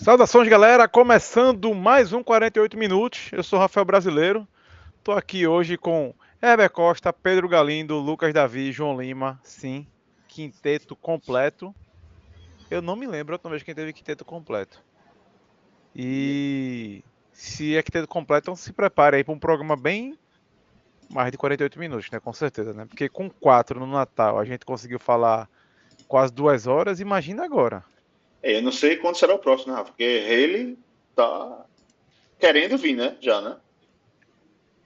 Saudações, galera! Começando mais um 48 minutos. Eu sou Rafael Brasileiro. Estou aqui hoje com Heber Costa, Pedro Galindo, Lucas Davi, João Lima. Sim, quinteto completo. Eu não me lembro a última vez que teve quinteto completo. E se é quinteto completo, então se prepare aí para um programa bem mais de 48 minutos, né? Com certeza, né? Porque com 4 no Natal a gente conseguiu falar quase 2 horas. Imagina agora. Eu não sei quando será o próximo, né, Rafa? Porque Haley tá querendo vir, né? Já, né?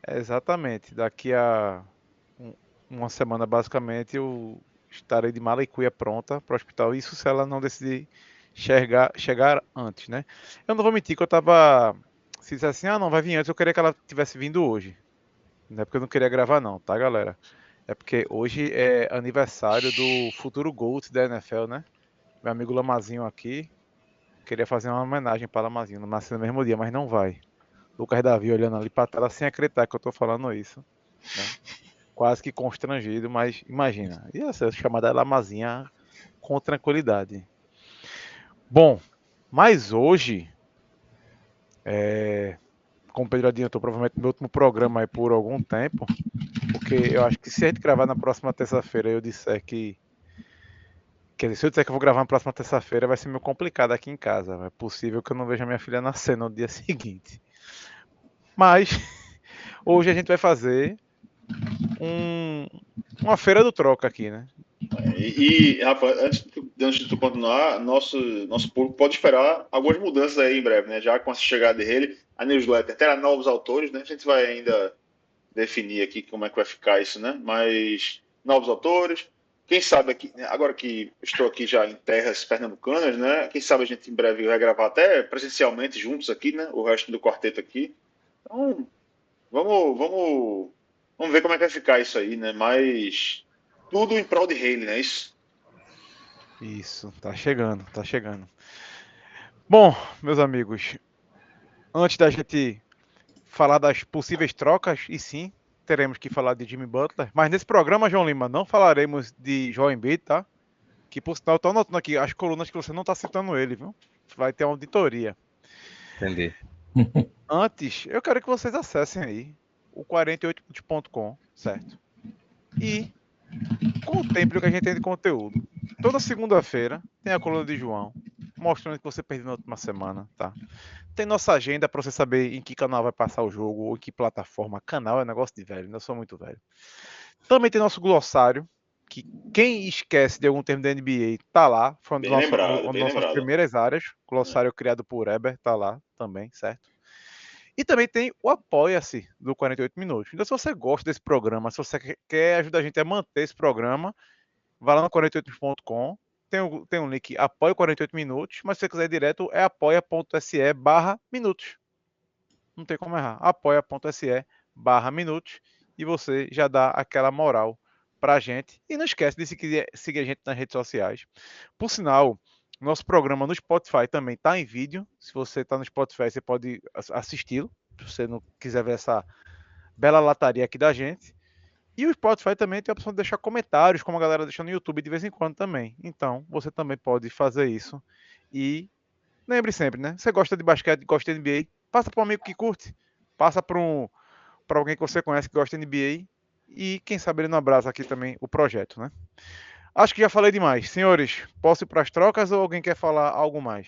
Exatamente. Daqui a um- uma semana, basicamente, eu estarei de mala e cuia pronta para o hospital. Isso se ela não decidir chegar antes, né? Eu não vou mentir que eu tava. Se disser assim, ah, não, vai vir antes, eu queria que ela tivesse vindo hoje. Não é porque eu não queria gravar, não, tá, galera? É porque hoje é aniversário do futuro GOAT da NFL, né? Meu amigo Lamazinho aqui. Queria fazer uma homenagem para Lamazinho. Não nasceu no mesmo dia, mas não vai. Lucas Davi olhando ali pra tela sem acreditar que eu tô falando isso, né? Quase que constrangido, mas imagina, ia ser chamada Lamazinha com tranquilidade. Bom, mas hoje, como o Pedro adiantou, provavelmente meu último programa aí por algum tempo, porque eu acho que se a gente gravar na próxima terça-feira eu disser que. Quer dizer, se eu disser que eu vou gravar na próxima terça-feira, vai ser meio complicado aqui em casa. É possível que eu não veja minha filha nascer no dia seguinte. Mas hoje a gente vai fazer um, uma feira do troca aqui, né? Rafa, antes de tu continuar, nosso público pode esperar algumas mudanças aí em breve, né? Já com essa chegada dele, a newsletter terá novos autores, né? A gente vai ainda definir aqui como é que vai ficar isso, né? Mas novos autores. Quem sabe aqui, né, agora que estou aqui já em terras pernambucanas, né? Quem sabe a gente em breve vai gravar até presencialmente juntos aqui, né? O resto do quarteto aqui. Então, vamos ver como é que vai ficar isso aí, né? Mas tudo em prol de Haley, né? Isso. Isso, tá chegando, tá chegando. Bom, meus amigos, antes da gente falar das possíveis trocas, e sim, teremos que falar de Jimmy Butler, mas nesse programa, João Lima, não falaremos de Joel Embiid, tá? Que por sinal, eu tô anotando aqui as colunas que você não tá citando ele, viu? Vai ter uma auditoria. Entendi. Antes, eu quero que vocês acessem aí o 48puntos.com, certo? E contemple o que a gente tem de conteúdo. Toda segunda-feira tem a coluna de João, mostrando o que você perdeu na última semana, tá? Tem nossa agenda para você saber em que canal vai passar o jogo ou em que plataforma. Canal é negócio de velho, eu sou muito velho. Também tem nosso glossário, que quem esquece de algum termo da NBA tá lá, foi Bem lembrado, uma das bem nossas lembrado. primeiras áreas. Glossário criado por Eber, tá lá também, certo? E também tem o Apoia-se do 48 Minutos. Então, se você gosta desse programa, se você quer ajudar a gente a manter esse programa, vá lá no 48minutos.com. Tem um link apoia 48 minutos, mas se você quiser ir direto é apoia.se/minutos. Não tem como errar. apoia.se/minutos e você já dá aquela moral pra gente. E não esquece de seguir a gente nas redes sociais. Por sinal, nosso programa no Spotify também está em vídeo. Se você está no Spotify, você pode assisti-lo. Se você não quiser ver essa bela lataria aqui da gente. E o Spotify também tem a opção de deixar comentários, como a galera deixa no YouTube de vez em quando também. Então, você também pode fazer isso. E lembre sempre, né? Você gosta de basquete, gosta de NBA, passa para um amigo que curte, passa para alguém que você conhece que gosta de NBA e quem sabe ele não abraça aqui também o projeto, né? Acho que já falei demais. Senhores, posso ir para as trocas ou alguém quer falar algo mais?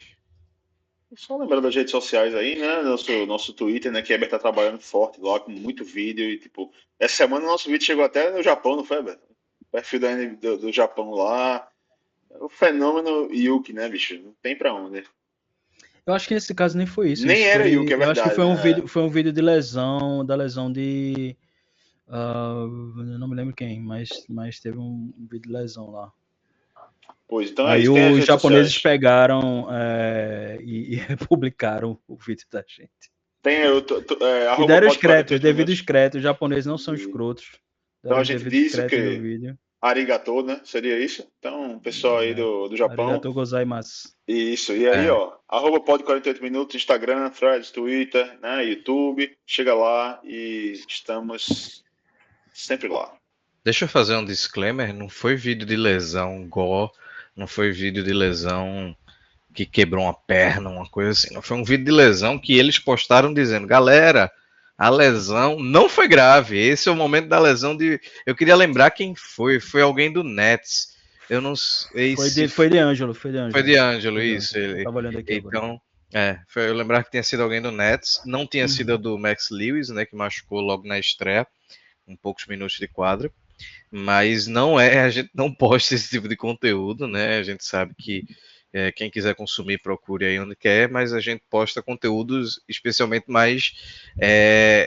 Só lembrando das redes sociais aí, né? Nosso Twitter, né? Que Eber tá trabalhando forte lá, com muito vídeo. E, tipo, essa semana o nosso vídeo chegou até no Japão, não foi, Eber? O perfil do Japão lá. O fenômeno Yuki, né, bicho? Não tem pra onde. Eu acho que nesse caso nem foi isso. Nem era Yuki, é Eu acho que verdade, né? foi um vídeo de lesão, da lesão de. Eu não me lembro quem, mas teve um vídeo de lesão lá. Pois, então é Aí isso. Tem as os redes japoneses sociais. pegaram e publicaram o vídeo da gente. Tem E arroba deram os pod créditos, 48 devido minutos. os créditos. Os japoneses não são E, escrotos. então Deram a os gente devidos disse créditos no que vídeo. arigato, né? Seria isso? Então, pessoal aí É. do Japão. Arigatou gozaimasu. Isso, e aí, É. ó, arroba pod 48 minutos, Instagram, Threads, Twitter, né, YouTube, chega lá e estamos sempre lá. Deixa eu fazer um disclaimer, não foi vídeo de lesão gore, não foi vídeo de lesão que quebrou uma perna, uma coisa assim. Não foi um vídeo de lesão que eles postaram dizendo, galera, a lesão não foi grave. Esse é o momento da lesão de. Eu queria lembrar quem foi. Foi alguém do Nets. Eu não sei se Foi de Ângelo, foi de Ângelo, isso. Eu tava olhando aqui agora. Então, eu lembrar que tinha sido alguém do Nets, não tinha sido do Max Lewis, né, que machucou logo na estreia, com poucos minutos de quadra. Mas não é, a gente não posta esse tipo de conteúdo, né? A gente sabe que quem quiser consumir, procure aí onde quer, mas a gente posta conteúdos especialmente mais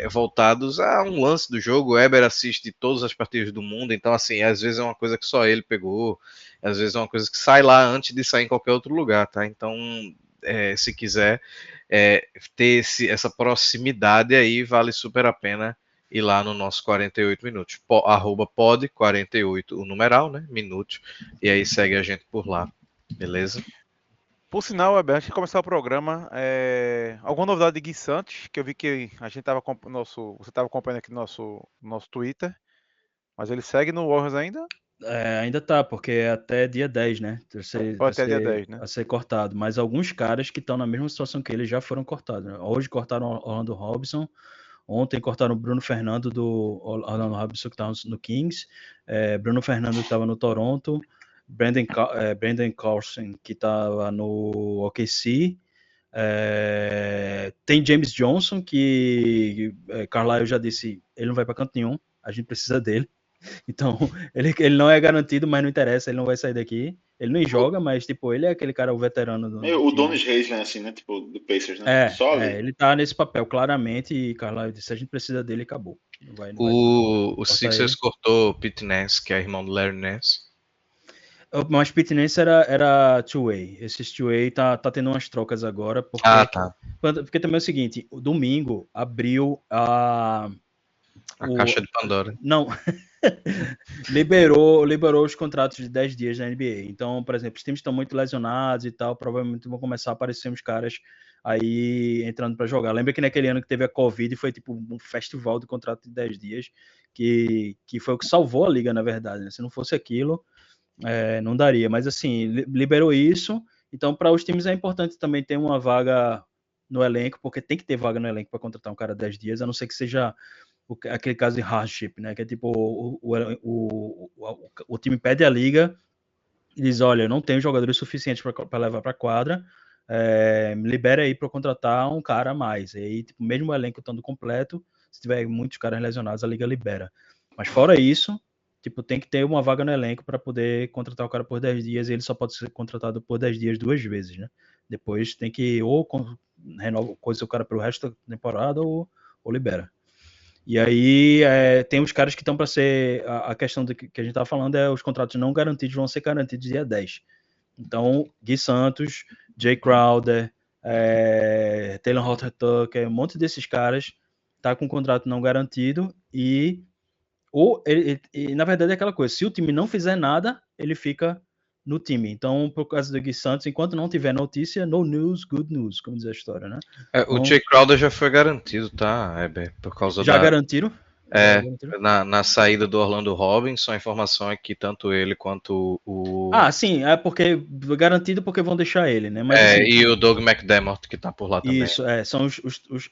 voltados a um lance do jogo. O Eber assiste todas as partidas do mundo, então, assim, às vezes é uma coisa que só ele pegou, às vezes é uma coisa que sai lá antes de sair em qualquer outro lugar, tá? Então, se quiser ter essa proximidade aí, vale super a pena ir lá no nosso 48 minutos, arroba pod 48, o numeral, né, minutos, e aí segue a gente por lá, beleza? Por sinal, Weber, antes de começar o programa, alguma novidade de Gui Santos, que eu vi que a gente você estava acompanhando aqui no nosso Twitter, mas ele segue no Warriors ainda? Ainda tá, porque é até dia 10, né? Ou até dia 10, né? A ser cortado. Mas alguns caras que estão na mesma situação que ele já foram cortados, né? Hoje cortaram o Orlando Robinson, ontem cortaram o Bruno Fernando do Orlando Robinson, que estava no Kings, Bruno Fernando que estava no Toronto, Brandon Carlson, que estava no OKC, tem James Johnson, que Carlisle já disse, ele não vai para canto nenhum, a gente precisa dele. Então, ele não é garantido, mas não interessa, ele não vai sair daqui. Ele nem joga, mas, tipo, ele é aquele cara, o veterano do o Donis Haslem, assim, né? Tipo, do Pacers, né? Só ali. ele tá nesse papel, claramente, e Carlisle disse, a gente precisa dele, acabou. Não vai o Sixers cortou o Pete Nance, que é irmão do Larry Nance. Mas Pete Nance era two-way. Esse two-way tá tendo umas trocas agora, porque, tá. Porque também é o seguinte, o domingo abriu a caixa de Pandora. Não. liberou os contratos de 10 dias na NBA. Então, por exemplo, os times estão muito lesionados e tal, provavelmente vão começar a aparecer uns caras aí entrando para jogar. Lembra que naquele ano que teve a Covid foi tipo um festival de contrato de 10 dias, que foi o que salvou a liga, na verdade, né? Se não fosse aquilo, não daria. Mas assim, liberou isso. Então, para os times é importante também ter uma vaga no elenco, porque tem que ter vaga no elenco para contratar um cara 10 dias, a não ser que seja aquele caso de hardship, né? Que é tipo, o time pede a liga e diz, olha, eu não tenho jogadores suficientes para levar para a quadra, me libera aí para contratar um cara a mais. E aí, tipo, mesmo o elenco estando completo, se tiver muitos caras lesionados, a liga libera. Mas fora isso, tipo, tem que ter uma vaga no elenco para poder contratar o cara por 10 dias, e ele só pode ser contratado por 10 dias 2 vezes, né? Depois tem que ou renova coisa o cara pelo resto da temporada ou libera. E aí tem os caras que estão para ser. A questão que a gente estava falando é os contratos não garantidos vão ser garantidos dia 10. Então, Gui Santos, Jay Crowder, Taylor Horton-Tucker, um monte desses caras tá com contrato não garantido e na verdade é aquela coisa, se o time não fizer nada, ele fica no time. Então, por causa do Gui Santos, enquanto não tiver notícia, no news, good news, como diz a história, né? O Jay Crowder já foi garantido, tá, Heber? Por causa já garantiram? Na saída do Orlando Robinson, a informação é que tanto ele quanto o... sim, é porque garantido porque vão deixar ele, né? Mas, assim, e o Doug McDermott que tá por lá também. Isso,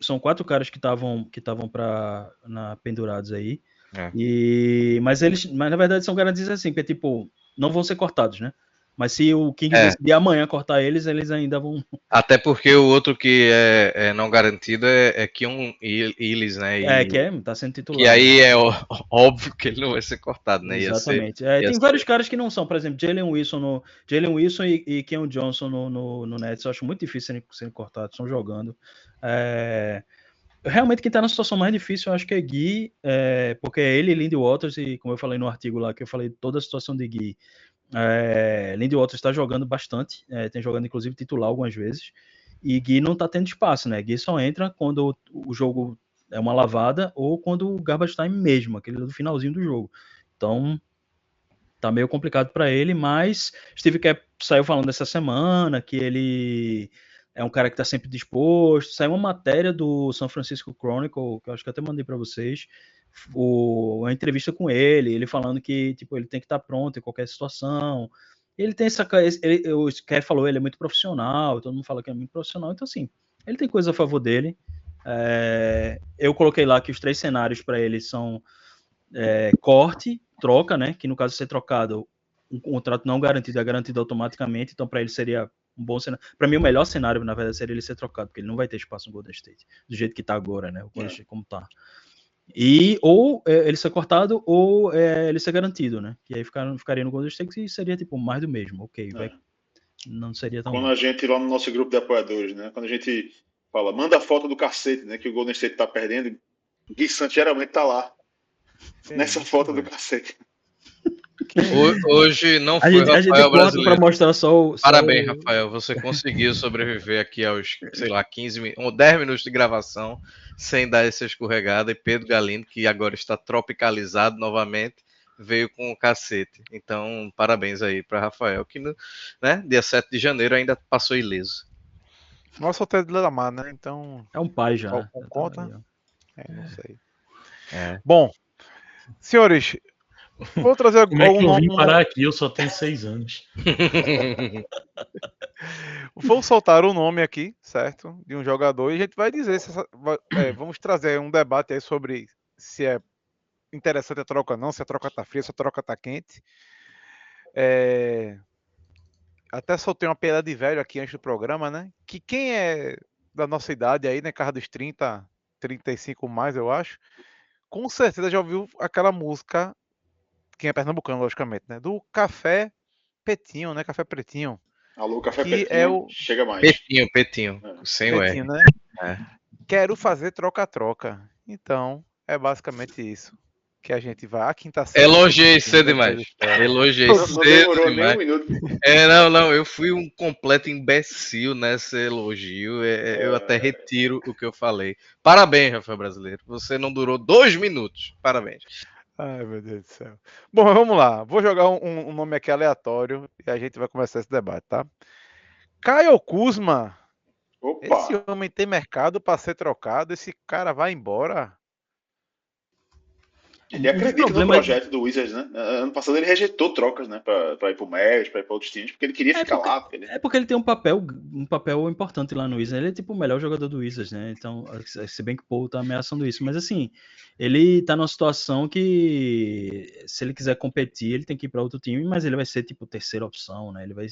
são 4 caras que estavam pendurados aí. Mas na verdade são garantidos assim, porque tipo, não vão ser cortados, né? Mas se o King decidir amanhã cortar eles ainda vão... Até porque o outro que é não garantido é Keon Ellis, né? Tá sendo titular. E aí é óbvio que ele não vai ser cortado, né? Exatamente. Tem vários caras que não são, por exemplo, Jalen Wilson e Keon Johnson no Nets, eu acho muito difícil serem cortados, estão jogando. Realmente quem tá na situação mais difícil eu acho que é Gui, porque é ele e Lindy Waters, e como eu falei no artigo lá, que eu falei toda a situação de Gui, Lindy Waters está jogando bastante, tem jogando inclusive titular algumas vezes, e Gui não tá tendo espaço, né? Gui só entra quando o jogo é uma lavada ou quando o garbage time mesmo, aquele do finalzinho do jogo. Então tá meio complicado para ele, mas Steve Kerr saiu falando essa semana que ele é um cara que está sempre disposto. Saiu uma matéria do San Francisco Chronicle, que eu acho que eu até mandei para vocês, uma entrevista com ele falando que tipo, ele tem que estar pronto em qualquer situação. Ele tem o Kerr falou, ele é muito profissional, todo mundo fala que é muito profissional, então assim, ele tem coisa a favor dele. Eu coloquei lá que os 3 cenários para ele são corte, troca, né? Que no caso de ser trocado, um contrato não garantido é garantido automaticamente, então para ele seria um bom cenário. Para mim, o melhor cenário, na verdade, seria ele ser trocado, porque ele não vai ter espaço no Golden State, do jeito que tá agora, né? O Golden State como tá. E ou ele ser cortado ou ele ser garantido, né? Que aí ficaria no Golden State e seria tipo mais do mesmo, ok, não seria tão Quando mal. a gente, lá no nosso grupo de apoiadores, né? Quando a gente fala, manda a foto do cacete, né? Que o Golden State tá perdendo, o Gui Santos geralmente tá lá, nessa foto do cacete. Hoje não A foi o gente Rafael bota brasileiro. para mostrar só Parabéns, Rafael. Você conseguiu sobreviver aqui aos, sei lá, 10 minutos de gravação sem dar essa escorregada. E Pedro Galindo, que agora está tropicalizado novamente, veio com o cacete. Então, parabéns aí para Rafael, que né, dia 7 de janeiro ainda passou ileso. Nossa, hotel de Lamar, né? Então. É um pai já. Com conta? Não sei. É. Bom, senhores, vou trazer Como é que eu vim parar aqui? Eu só tenho 6 anos. Vou soltar o nome aqui, certo? De um jogador e a gente vai dizer se vamos trazer um debate aí sobre se é interessante a troca ou não, se a troca tá fria, se a troca tá quente. Até soltei uma piada de velho aqui antes do programa, né? Que quem é da nossa idade aí, né? Casa dos 30, 35 mais, eu acho, com certeza já ouviu aquela música, quem é pernambucano, logicamente, né? Do Café Petinho, né? Café Pretinho. Alô, Café Que Petinho, é o chega mais. Petinho, sem o R. Petinho, né? Quero fazer troca-troca. Então, é basicamente isso. Que a gente vai. A quinta série. Elogiei cedo demais. Elogiei Não demorou nem demais. um minuto. Não, eu fui um completo imbecil nesse elogio. Eu até retiro o que eu falei. Parabéns, Rafael Brasileiro. Você não durou 2 minutos. Parabéns. Ai, meu Deus do céu. Bom, vamos lá. Vou jogar um nome aqui aleatório e a gente vai começar esse debate, tá? Caio Kuzma. Opa. Esse homem tem mercado para ser trocado. Esse cara vai embora. Ele acredita no projeto do Wizards, né? Ano passado ele rejeitou trocas, né? Pra ir pro Mavericks, pra ir pra outros times, porque ele queria ficar lá. Porque ele tem um papel importante lá no Wizards. Ele é tipo o melhor jogador do Wizards, né? Então, se bem que o Paul tá ameaçando isso. Mas assim, ele tá numa situação que se ele quiser competir, ele tem que ir pra outro time, mas ele vai ser tipo terceira opção, né? Ele vai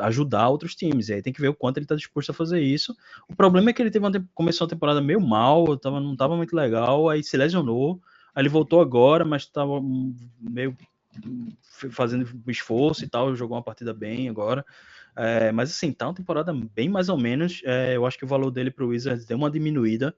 ajudar outros times. E aí tem que ver o quanto ele tá disposto a fazer isso. O problema é que ele começou a temporada meio mal, não tava muito legal, aí se lesionou. Aí ele voltou agora, mas tava meio fazendo esforço e tal, jogou uma partida bem agora. Mas assim, tá uma temporada bem mais ou menos. Eu acho que o valor dele pro Wizards deu uma diminuída.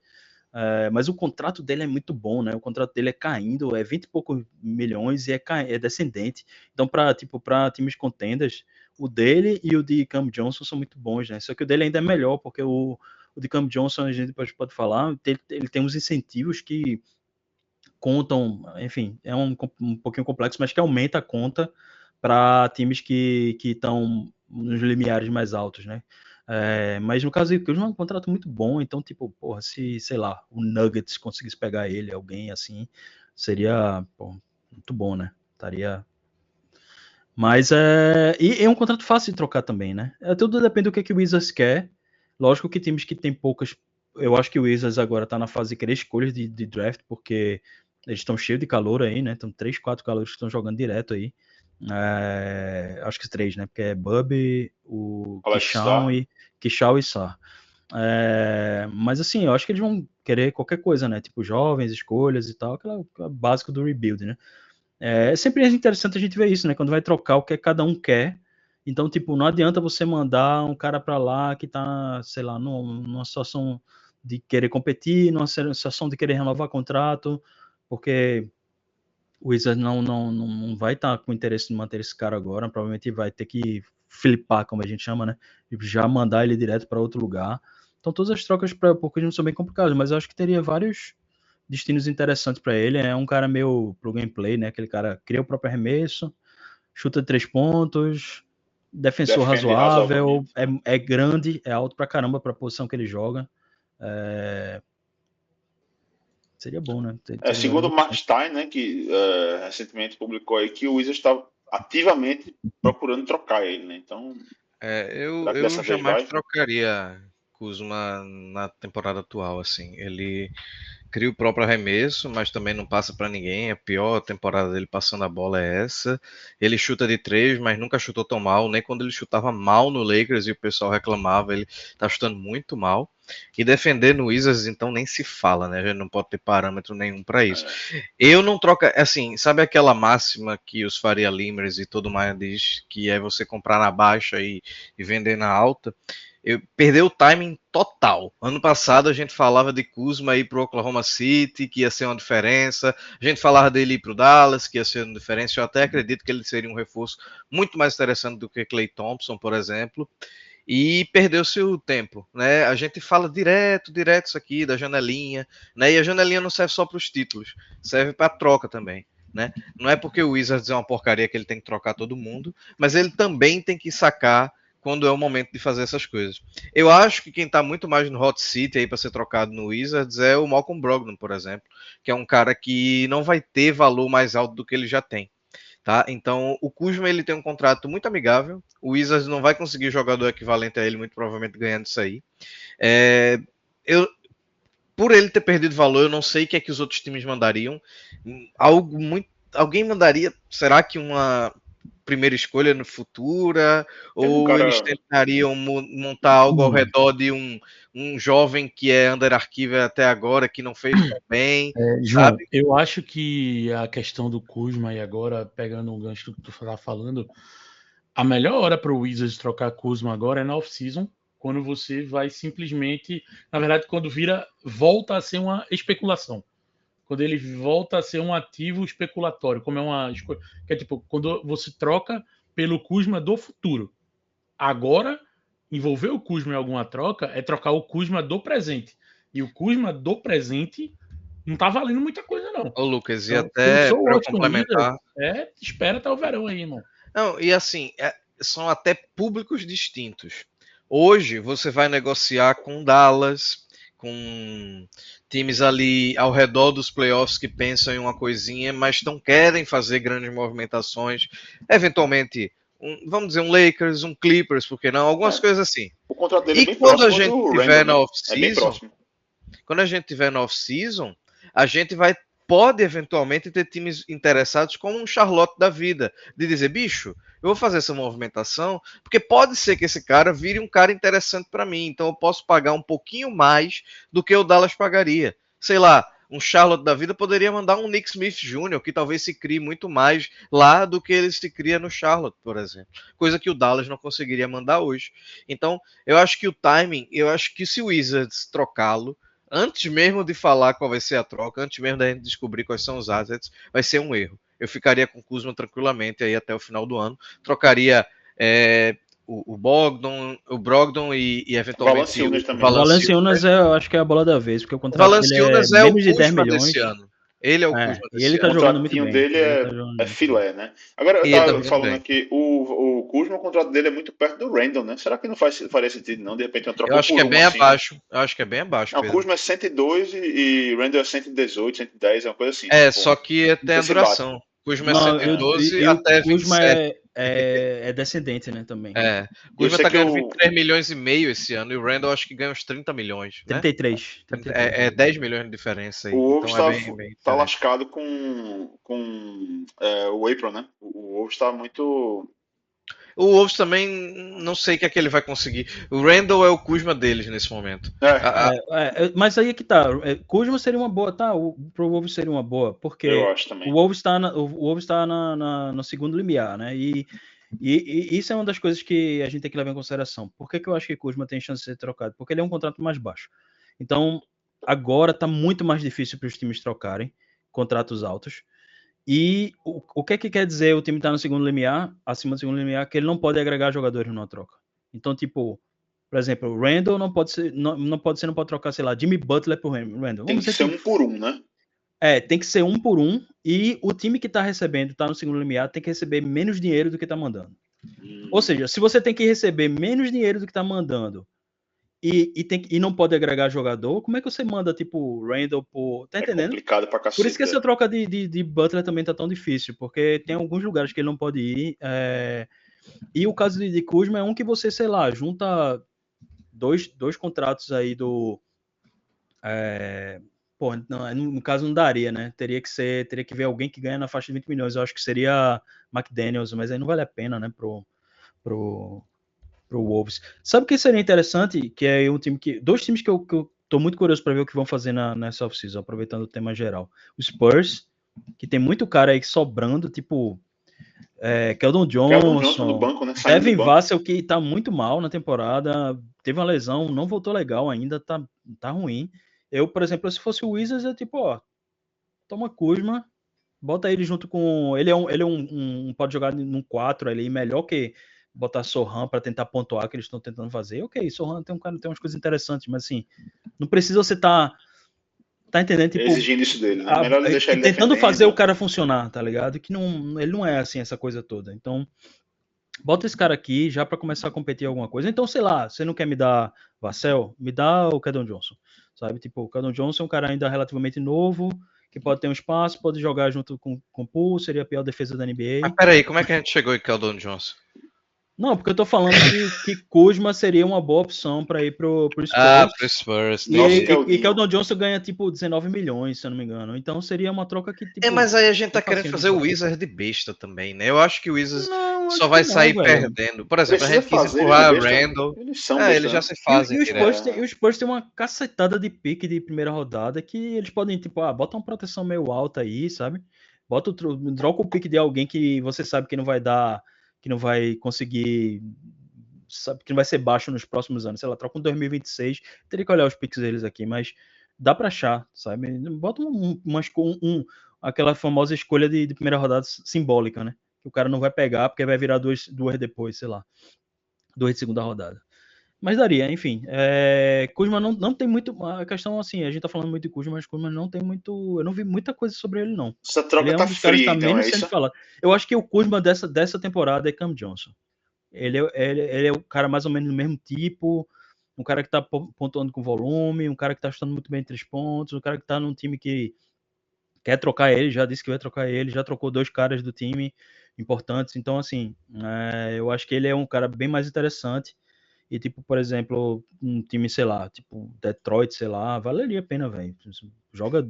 Mas o contrato dele é muito bom, né? O contrato dele é caindo, 20 e poucos milhões e é descendente. Então, para times contenders, o dele e o de Cam Johnson são muito bons, né? Só que o dele ainda é melhor, porque o de Cam Johnson, a gente depois pode falar, ele tem uns incentivos que contam, enfim, é um pouquinho complexo, mas que aumenta a conta para times que estão nos limiares mais altos, né? Mas no caso do Kuzma é um contrato muito bom, então, tipo, porra, se, sei lá, o Nuggets conseguisse pegar ele, alguém assim, seria muito bom, né? Estaria. Mas e é um contrato fácil de trocar também, né? Tudo depende do que o Wizards quer. Lógico que times que tem poucas. Eu acho que o Wizards agora tá na fase de querer escolhas de draft, porque eles estão cheios de calor aí, né? Estão 3, 4 calores que estão jogando direto aí. Acho que 3, né? Porque é Bub, o Kishal e Sar. Mas assim, eu acho que eles vão querer qualquer coisa, né? Tipo jovens, escolhas e tal, aquela básico do rebuild, né? É sempre interessante a gente ver isso, né? Quando vai trocar o que cada um quer. Então, tipo, não adianta você mandar um cara para lá que tá, sei lá, numa situação de querer competir, numa situação de querer renovar contrato, porque o Wizards não vai estar com interesse em manter esse cara agora, provavelmente vai ter que flipar, como a gente chama, né? E já mandar ele direto para outro lugar. Então, todas as trocas para poucos não são bem complicadas, mas eu acho que teria vários destinos interessantes para ele. É um cara meio pro gameplay, né? Aquele cara cria o próprio arremesso, chuta 3 pontos, defensor razoável, é grande, é alto pra caramba pra posição que ele joga. Seria bom, né? Segundo o Mark Stein, né, que recentemente publicou aí que o Wizards ativamente procurando trocar ele, né? Então, Eu será que dessa vez jamais vai? trocaria Kuzma na temporada atual, assim. Ele cria o próprio arremesso, mas também não passa para ninguém. A pior temporada dele passando a bola é essa. Ele chuta de 3, mas nunca chutou tão mal. Nem quando ele chutava mal no Lakers e o pessoal reclamava, ele tá chutando muito mal. E defender no Wizards, então, nem se fala, né? A gente não pode ter parâmetro nenhum para isso. Eu não troco, assim, sabe aquela máxima que os Faria Limers e todo mais diz, que é você comprar na baixa e vender na alta? Perdeu o timing total. Ano passado a gente falava de Kuzma ir pro Oklahoma City, que ia ser uma diferença. A gente falava dele ir pro Dallas, que ia ser uma diferença. Eu até acredito que ele seria um reforço muito mais interessante do que Klay Thompson, por exemplo. E perdeu-se o tempo, né? A gente fala direto isso aqui da janelinha, né? E a janelinha não serve só para os títulos, serve para troca também, né? Não é porque o Wizards é uma porcaria que ele tem que trocar todo mundo, mas ele também tem que sacar quando é o momento de fazer essas coisas. Eu acho que quem está muito mais no hot seat aí para ser trocado no Wizards é o Malcolm Brogdon, por exemplo, que é um cara que não vai ter valor mais alto do que ele já tem. Tá? Então, o Kuzma ele tem um contrato muito amigável. O Wizards não vai conseguir jogador equivalente a ele, muito provavelmente ganhando isso aí. Por ele ter perdido valor, eu não sei o que é que os outros times mandariam. Alguém mandaria, será que uma primeira escolha no futura? Ou eles tentariam montar algo ao redor de um jovem que é under archive até agora, que não fez tão bem? João, sabe? eu acho que a questão do Kuzma, e agora pegando um gancho do que tu tá falando, a melhor hora para o Wizards trocar Kuzma agora é na off-season, quando você vai simplesmente, na verdade, quando volta a ser uma especulação. Quando ele volta a ser um ativo especulatório, como é uma escolha, que é tipo, quando você troca pelo Kuzma do futuro. Agora, envolver o Kuzma em alguma troca é trocar o Kuzma do presente. E o Kuzma do presente não tá valendo muita coisa, não. Ô, Lucas, e Então, até se eu sou o para Washington complementar. Wizards, espera até o verão aí, irmão. Não, e assim, são até públicos distintos. Hoje você vai negociar com Dallas, com times ali ao redor dos playoffs que pensam em uma coisinha, mas não querem fazer grandes movimentações. Eventualmente, vamos dizer, um Lakers, um Clippers, por que não? Algumas coisas assim. O contrato dele E é bem quando a próximo gente do tiver Randle, na né? off-season, É bem próximo. quando a gente tiver na off-season, a gente pode eventualmente ter times interessados como um Charlotte da vida, de dizer, bicho, eu vou fazer essa movimentação, porque pode ser que esse cara vire um cara interessante para mim, então eu posso pagar um pouquinho mais do que o Dallas pagaria. Sei lá, um Charlotte da vida poderia mandar um Nick Smith Jr., que talvez se crie muito mais lá do que ele se cria no Charlotte, por exemplo. Coisa que o Dallas não conseguiria mandar hoje. Então, eu acho que o timing, eu acho que se o Wizards trocá-lo, antes mesmo de falar qual vai ser a troca, antes mesmo da gente descobrir quais são os assets, vai ser um erro. Eu ficaria com o Kuzma tranquilamente aí até o final do ano. Trocaria o Brogdon e eventualmente o Valanciunas eu acho que é a bola da vez, porque o contrato Valanciunas dele é menos o de 10 Kuzma milhões. desse ano. Ele é o Kuzma E desse ele tá ano. jogando muito bem. dele é filé, né? Agora, eu tava falando aqui, o Kuzma, o contrato dele é muito perto do Randle, né? Será que não faria sentido, não? De repente, uma troca Eu acho que é bem assim, abaixo. Eu acho que é bem abaixo. Não, o Kuzma é 102 e Randle é 118, 110, é uma coisa assim. Só que tem a duração. Kuzma é 112 até 27. É descendente, né, também. Kuzma tá ganhando 23 milhões e meio esse ano, e o Randall acho que ganha uns 30 milhões. 33. Né? 33. É 10 milhões de diferença aí. O Wolves então tá lascado com o Apron, né? O Wolves tá muito... O Wolves também, não sei o que é que ele vai conseguir. O Randall é o Kuzma deles nesse momento. Mas aí é que tá. Kuzma seria uma boa, tá? Pro Wolves seria uma boa, porque eu acho também. O Wolves tá no segundo limiar, né? E isso é uma das coisas que a gente tem que levar em consideração. Por que eu acho que Kuzma tem chance de ser trocado? Porque ele é um contrato mais baixo. Então, agora tá muito mais difícil para os times trocarem contratos altos. E o que quer dizer o time estar no segundo limiar, acima do segundo limiar, que ele não pode agregar jogadores numa troca. Então, tipo, por exemplo, o Randall não pode trocar, sei lá, Jimmy Butler por Randall. Tem que ser um por um, né? Tem que ser um por um, e o time que tá recebendo, tá no segundo limiar, tem que receber menos dinheiro do que tá mandando. Ou seja, se você tem que receber menos dinheiro do que tá mandando e não pode agregar jogador, como é que você manda, tipo, Randall por... Tá É entendendo? complicado pra cacete. Por isso que essa troca de Butler também tá tão difícil, porque tem alguns lugares que ele não pode ir. E o caso de Kuzma é um que você, sei lá, junta dois contratos aí do... Pô, não, no caso não daria, né? Teria que ver alguém que ganha na faixa de 20 milhões. Eu acho que seria McDaniels, mas aí não vale a pena, né, pro Wolves. Sabe o que seria interessante? Que é um time dois times que eu tô muito curioso para ver o que vão fazer nessa off-season, aproveitando o tema geral. O Spurs, que tem muito cara aí sobrando, tipo Keldon Johnson do banco, né? Devin Vassell, que tá muito mal na temporada, teve uma lesão, não voltou legal ainda, tá ruim. Eu, por exemplo, se fosse o Wizards, eu tipo, ó, toma Kuzma, bota ele junto com... Ele pode jogar num 4 ali, melhor que botar Sohan para tentar pontuar, que eles estão tentando fazer. Ok, Sohan tem umas coisas interessantes, mas assim, não precisa você tá entendendo? Tipo, exigindo isso dele, né? Melhor deixar ele tentando defendendo. fazer o cara funcionar, tá ligado? Que ele não é assim, essa coisa toda. Então, bota esse cara aqui já para começar a competir alguma coisa. Então, sei lá, você não quer me dar Vassell? Me dá o Keldon Johnson, sabe? Tipo, o Keldon Johnson é um cara ainda relativamente novo, que pode ter um espaço, pode jogar junto com o Poole, seria a pior defesa da NBA. Mas peraí, como é que a gente chegou em Keldon Johnson? Não, porque eu tô falando que Kuzma seria uma boa opção para ir pro Spurs. Pro Spurs. E Keldon Johnson ganha tipo 19 milhões, se eu não me engano. Então seria uma troca que tipo, mas aí a gente tá querendo fazer o Wizards de besta também, né? Eu acho que o Wizards só vai sair perdendo. Por exemplo, a gente quis empurrar Randall. Eles já se fazem. E o Spurs tem uma cacetada de pique de primeira rodada que eles podem, tipo, bota uma proteção meio alta aí, sabe? Troca o pique de alguém que você sabe que não vai dar, que não vai conseguir, sabe, que não vai ser baixo nos próximos anos. Sei lá, troca um 2026, teria que olhar os picks deles aqui, mas dá pra achar, sabe? Bota aquela famosa escolha de primeira rodada simbólica, né? Que o cara não vai pegar porque vai virar duas depois, sei lá. 2 de segunda rodada. Mas daria, enfim. Kuzma não tem muito. A questão assim, a gente tá falando muito de Kuzma, mas Kuzma não tem muito. Eu não vi muita coisa sobre ele, não. Essa troca ele é tá um dos caras que fria, tá então, menos é sendo isso? falado. Eu acho que o Kuzma dessa temporada é Cam Johnson. Ele é o cara mais ou menos do mesmo tipo, um cara que tá pontuando com volume, um cara que tá chutando muito bem 3 pontos, um cara que tá num time que quer trocar ele, já disse que vai trocar ele, já trocou 2 caras do time importantes. Então, assim, eu acho que ele é um cara bem mais interessante. E, tipo, por exemplo, um time, sei lá, tipo Detroit, sei lá, valeria a pena, velho. Joga.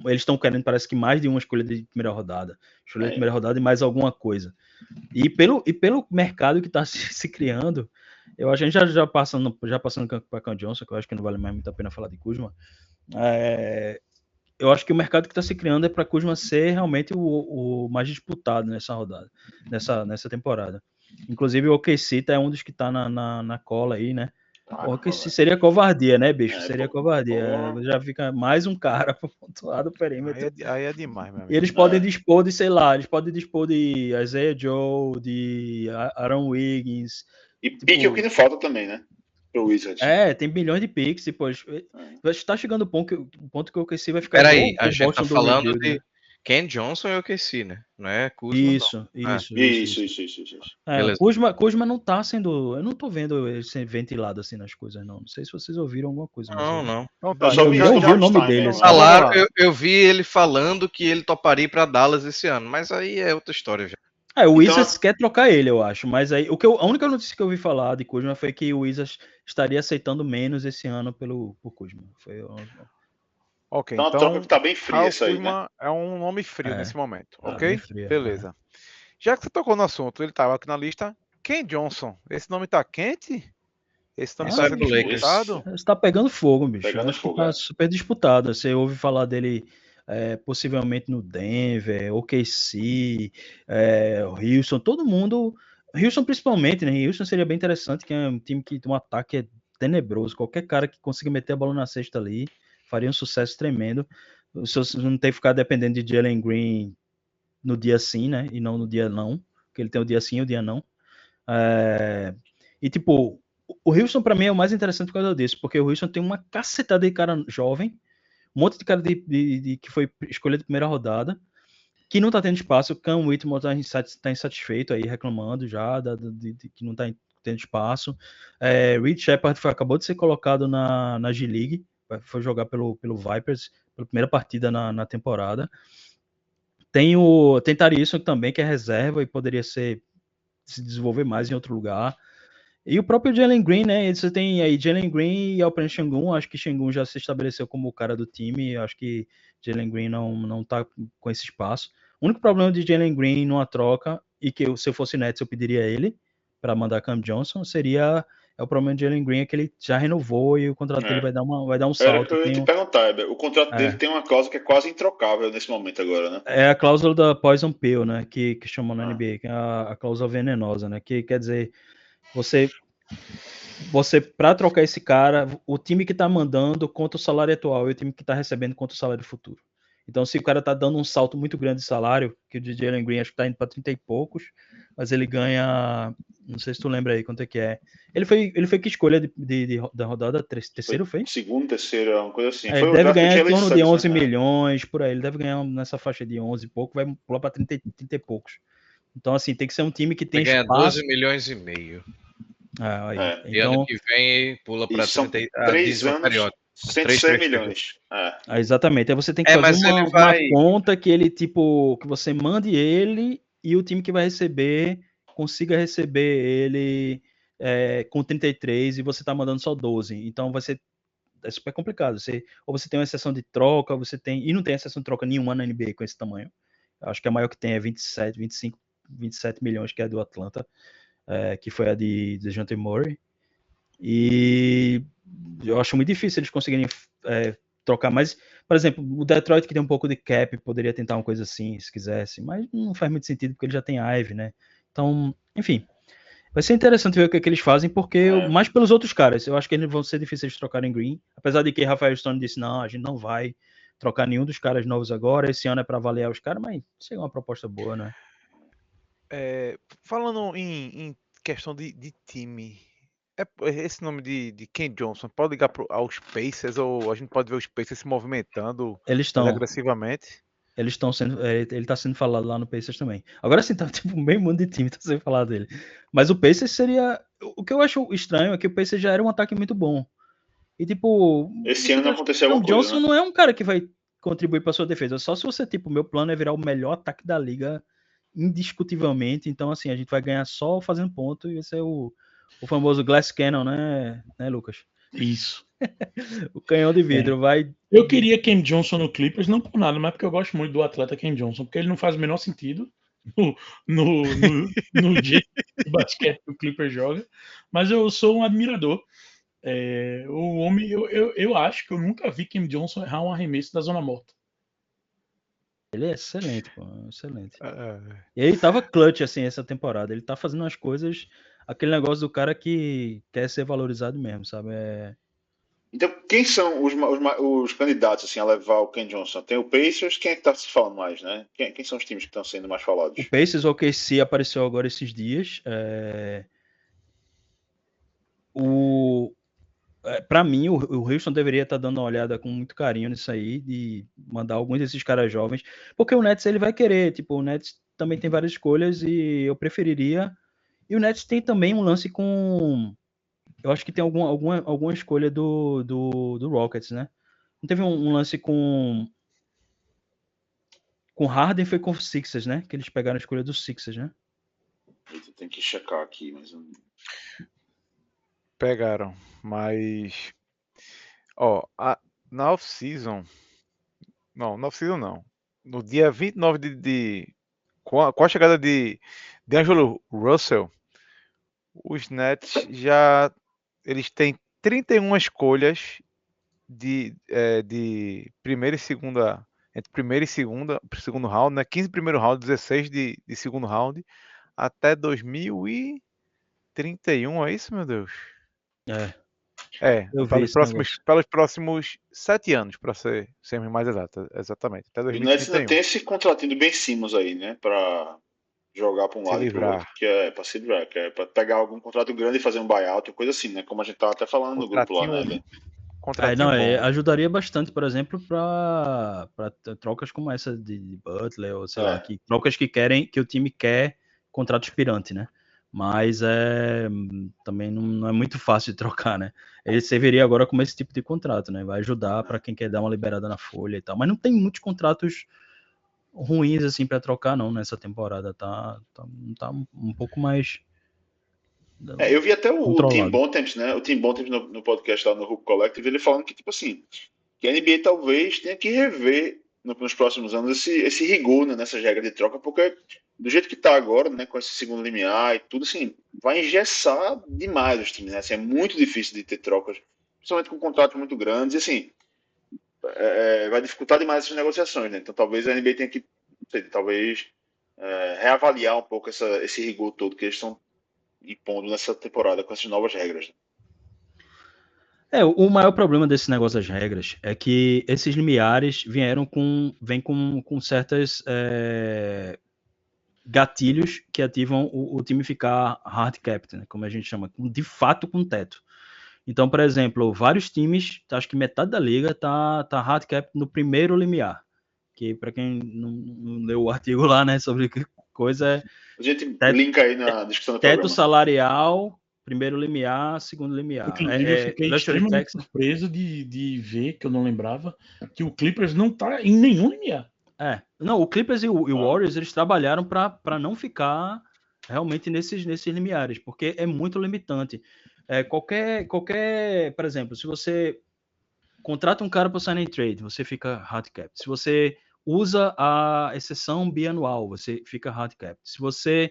Eles estão querendo, parece que mais de uma escolha de primeira rodada. Escolha de primeira rodada e mais alguma coisa. E pelo mercado que está se criando, eu acho que a gente já passando para Cam Johnson, que eu acho que não vale mais muito a pena falar de Kuzma. Eu acho que o mercado que está se criando é para Kuzma ser realmente o mais disputado nessa rodada, nessa temporada. Inclusive o OKC é um dos que está na cola aí, né? O OKC seria covardia, né, bicho? Seria covardia. Já fica mais um cara para pontuar do perímetro. Aí é demais, meu amigo. E eles podem dispor de, sei lá, de Isaiah Joe, de Aaron Wiggins. E pique é o que não falta também, né? Pro Wizards. Tem bilhões de picks, depois. Está chegando o ponto que o OKC vai ficar. Peraí, a gente tá falando de Ken Johnson e o OKC, né? Não é Kuzma. Isso. Kuzma não tá sendo. Eu não tô vendo ele ser ventilado assim nas coisas, não. Não sei se vocês ouviram alguma coisa. Não. Eu só ouvi o nome dele. Eu vi ele falando que ele toparia ir pra Dallas esse ano, mas aí é outra história já. O Wizards quer trocar ele, eu acho. Mas aí a única notícia que eu ouvi falar de Kuzma foi que o Wizards estaria aceitando menos esse ano por Kuzma. Ok, então a troca que tá bem fria isso aí, né? É um nome frio nesse momento, ok? Fria, beleza. Já que você tocou no assunto, ele tava aqui na lista. Ken Johnson, esse nome tá quente? Esse nome tá sendo disputado? Está pegando fogo, bicho. Pegando acho fogo, que tá super disputado. Você ouve falar dele possivelmente no Denver, OKC, Houston, todo mundo. Houston principalmente, né? Houston seria bem interessante, que é um time que tem um ataque tenebroso. Qualquer cara que consiga meter a bola na cesta ali faria um sucesso tremendo. Se você não tem que ficar dependendo de Jalen Green no dia sim, né? E não no dia não. Porque ele tem o dia sim e o dia não. E tipo, o Houston pra mim é o mais interessante por causa disso, porque o Houston tem uma cacetada de cara jovem, um monte de cara que foi escolha de primeira rodada, que não tá tendo espaço. O Cam Whitmore tá insatisfeito aí, reclamando já, que não tá tendo espaço. Reed Shepard acabou de ser colocado na G-League, foi jogar pelo Vipers, pela primeira partida na temporada. Tem o Tarisson também, que é reserva e poderia se desenvolver mais em outro lugar. E o próprio Jalen Green, né? Você tem aí Jalen Green e Alperen Sengun. Acho que Sengun já se estabeleceu como o cara do time. Acho que Jalen Green não tá com esse espaço. O único problema de Jalen Green numa troca, e que se eu fosse Nets eu pediria ele para mandar Cam Johnson, seria o problema de Jalen Green é que ele já renovou e o contrato dele vai dar um salto. Era que eu ia te perguntar, o contrato dele tem uma cláusula que é quase introcável nesse momento agora, né? É a cláusula da Poison Pill, né? Que chamam na NBA, que é a cláusula venenosa, né? Que quer dizer, você para trocar esse cara, o time que tá mandando conta o salário atual e o time que tá recebendo conta o salário futuro. Então, se o cara tá dando um salto muito grande de salário, que o Jalen Green acho que tá indo para 30 e poucos, mas ele ganha, não sei se tu lembra aí quanto é que é. Ele foi que escolha da rodada terceiro, foi? Segundo, terceiro, uma coisa assim. Ele deve ganhar em torno de 11 milhões, por aí. Ele deve ganhar nessa faixa de 11 e pouco, vai pular para 30 e poucos. Então, assim, tem que ser um time que tem espaço. Ganha 12 milhões e meio. E ano que vem pula para 30 3 anos, 106 milhões. Exatamente. Aí você tem que fazer uma conta que ele, tipo, que você mande ele e o time que vai receber consiga receber ele com 33 e você tá mandando só 12. Então vai ser super complicado. Ou você tem uma exceção de troca, e não tem exceção de troca nenhuma na NBA com esse tamanho. Eu acho que a maior que tem é 27, 25, 27 milhões, que é a do Atlanta, que foi a de DeJounte Murray. E eu acho muito difícil eles conseguirem trocar mais. Por exemplo, o Detroit, que tem um pouco de cap, poderia tentar uma coisa assim, se quisesse, mas não faz muito sentido, porque ele já tem Ive, né? Então, enfim, vai ser interessante ver o que eles fazem, porque mais pelos outros caras, eu acho que eles vão ser difíceis de trocar em Green, apesar de que Rafael Stone disse, não, a gente não vai trocar nenhum dos caras novos agora, esse ano é para avaliar os caras, mas seria uma proposta boa, né? Falando em questão de time, esse nome de Ken Johnson pode ligar aos Pacers, ou a gente pode ver os Pacers se movimentando agressivamente? Eles estão sendo. Ele tá sendo falado lá no Pacers também. Agora sim, tá tipo meio mundo de time tá sendo falado dele. Mas o Pacers seria. O que eu acho estranho é que o Pacers já era um ataque muito bom. E tipo. Esse ano não aconteceu alguma coisa. O Johnson não é um cara que vai contribuir para sua defesa. Só se você, tipo, meu plano é virar o melhor ataque da liga, indiscutivelmente. Então, assim, a gente vai ganhar só fazendo ponto. E esse é o famoso Glass Cannon, né, Lucas? Isso. O canhão de vidro vai. Eu queria Cam Johnson no Clippers, não por nada, mas porque eu gosto muito do atleta Cam Johnson, porque ele não faz o menor sentido no jeito de basquete que o Clippers joga, mas eu sou um admirador. O homem, eu acho que eu nunca vi Cam Johnson errar um arremesso da zona morta. Ele é excelente, pô, excelente. E ele tava clutch, assim, essa temporada. Ele tá fazendo as coisas, aquele negócio do cara que quer ser valorizado mesmo, sabe? Então, quem são os candidatos assim, a levar o Ken Johnson? Tem o Pacers, quem é que tá se falando mais, né? Quem são os times que estão sendo mais falados? O Pacers, o OKC apareceu agora esses dias. Para mim, o Houston deveria estar dando uma olhada com muito carinho nisso aí, de mandar alguns desses caras jovens, porque o Nets ele vai querer, tipo, o Nets também tem várias escolhas e eu preferiria. E o Nets tem também um lance com, eu acho que tem alguma escolha do Rockets, né? Não teve um lance com Harden, foi com o Sixers, né? Que eles pegaram a escolha dos Sixers, né? Tem que checar aqui, mas pegaram, mas na off-season, não, no dia 29 com a chegada de D'Angelo Russell, os Nets eles têm 31 escolhas de primeira e segunda, entre primeiro e segundo round, né? 15 primeiro round, 16 de segundo round, até 2031, é isso, meu Deus? Pelos próximos 7 anos, para sermos mais exatos, exatamente. Até 2031. O Nets ainda tem esse contratinho do Ben Simmons aí, né? Para jogar para um lado e para o outro, que é para se livrar, que é para pegar algum contrato grande e fazer um buyout, coisa assim, né? Como a gente tava até falando no grupo lá, né? Ajudaria bastante, por exemplo, para trocas como essa de Butler, ou sei lá, trocas que o time quer contrato expirante, né? Mas também não é muito fácil de trocar, né? Ele serviria agora como esse tipo de contrato, né? Vai ajudar para quem quer dar uma liberada na folha e tal. Mas não tem muitos contratos ruins assim para trocar não nessa temporada, tá um pouco mais Eu vi até o Tim controlado. Bontemps, né? O Tim Bontemps no podcast lá no Hoop Collective, ele falando que, tipo assim, que a NBA talvez tenha que rever nos próximos anos esse rigor, né, nessas regras de troca, porque do jeito que tá agora, né, com esse segundo limiar e tudo, assim, vai engessar demais os times, né? Assim, é muito difícil de ter trocas, principalmente com contratos muito grandes, e assim, vai dificultar demais essas negociações, né? Então talvez a NBA tenha que, não sei, talvez reavaliar um pouco esse rigor todo que eles estão impondo nessa temporada com essas novas regras. O maior problema desse negócio das regras é que esses limiares vêm com certas gatilhos que ativam o time ficar hard capped, né, como a gente chama, de fato com teto. Então, por exemplo, vários times, acho que metade da liga tá hard cap no primeiro limiar, que para quem não leu o artigo lá, né, sobre que coisa A gente teto, linka aí na descrição do teto programa. salarial, primeiro limiar, segundo limiar. Inclusive, eu fiquei extremamente surpreso de ver, que eu não lembrava, que o Clippers não tá em nenhum limiar. Não, o Clippers e o Warriors, eles trabalharam para não ficar realmente nesses limiares, porque é muito limitante. Qualquer, por exemplo, se você contrata um cara para sign and trade, você fica hard cap. Se você usa a exceção bianual, você fica hard cap. Se você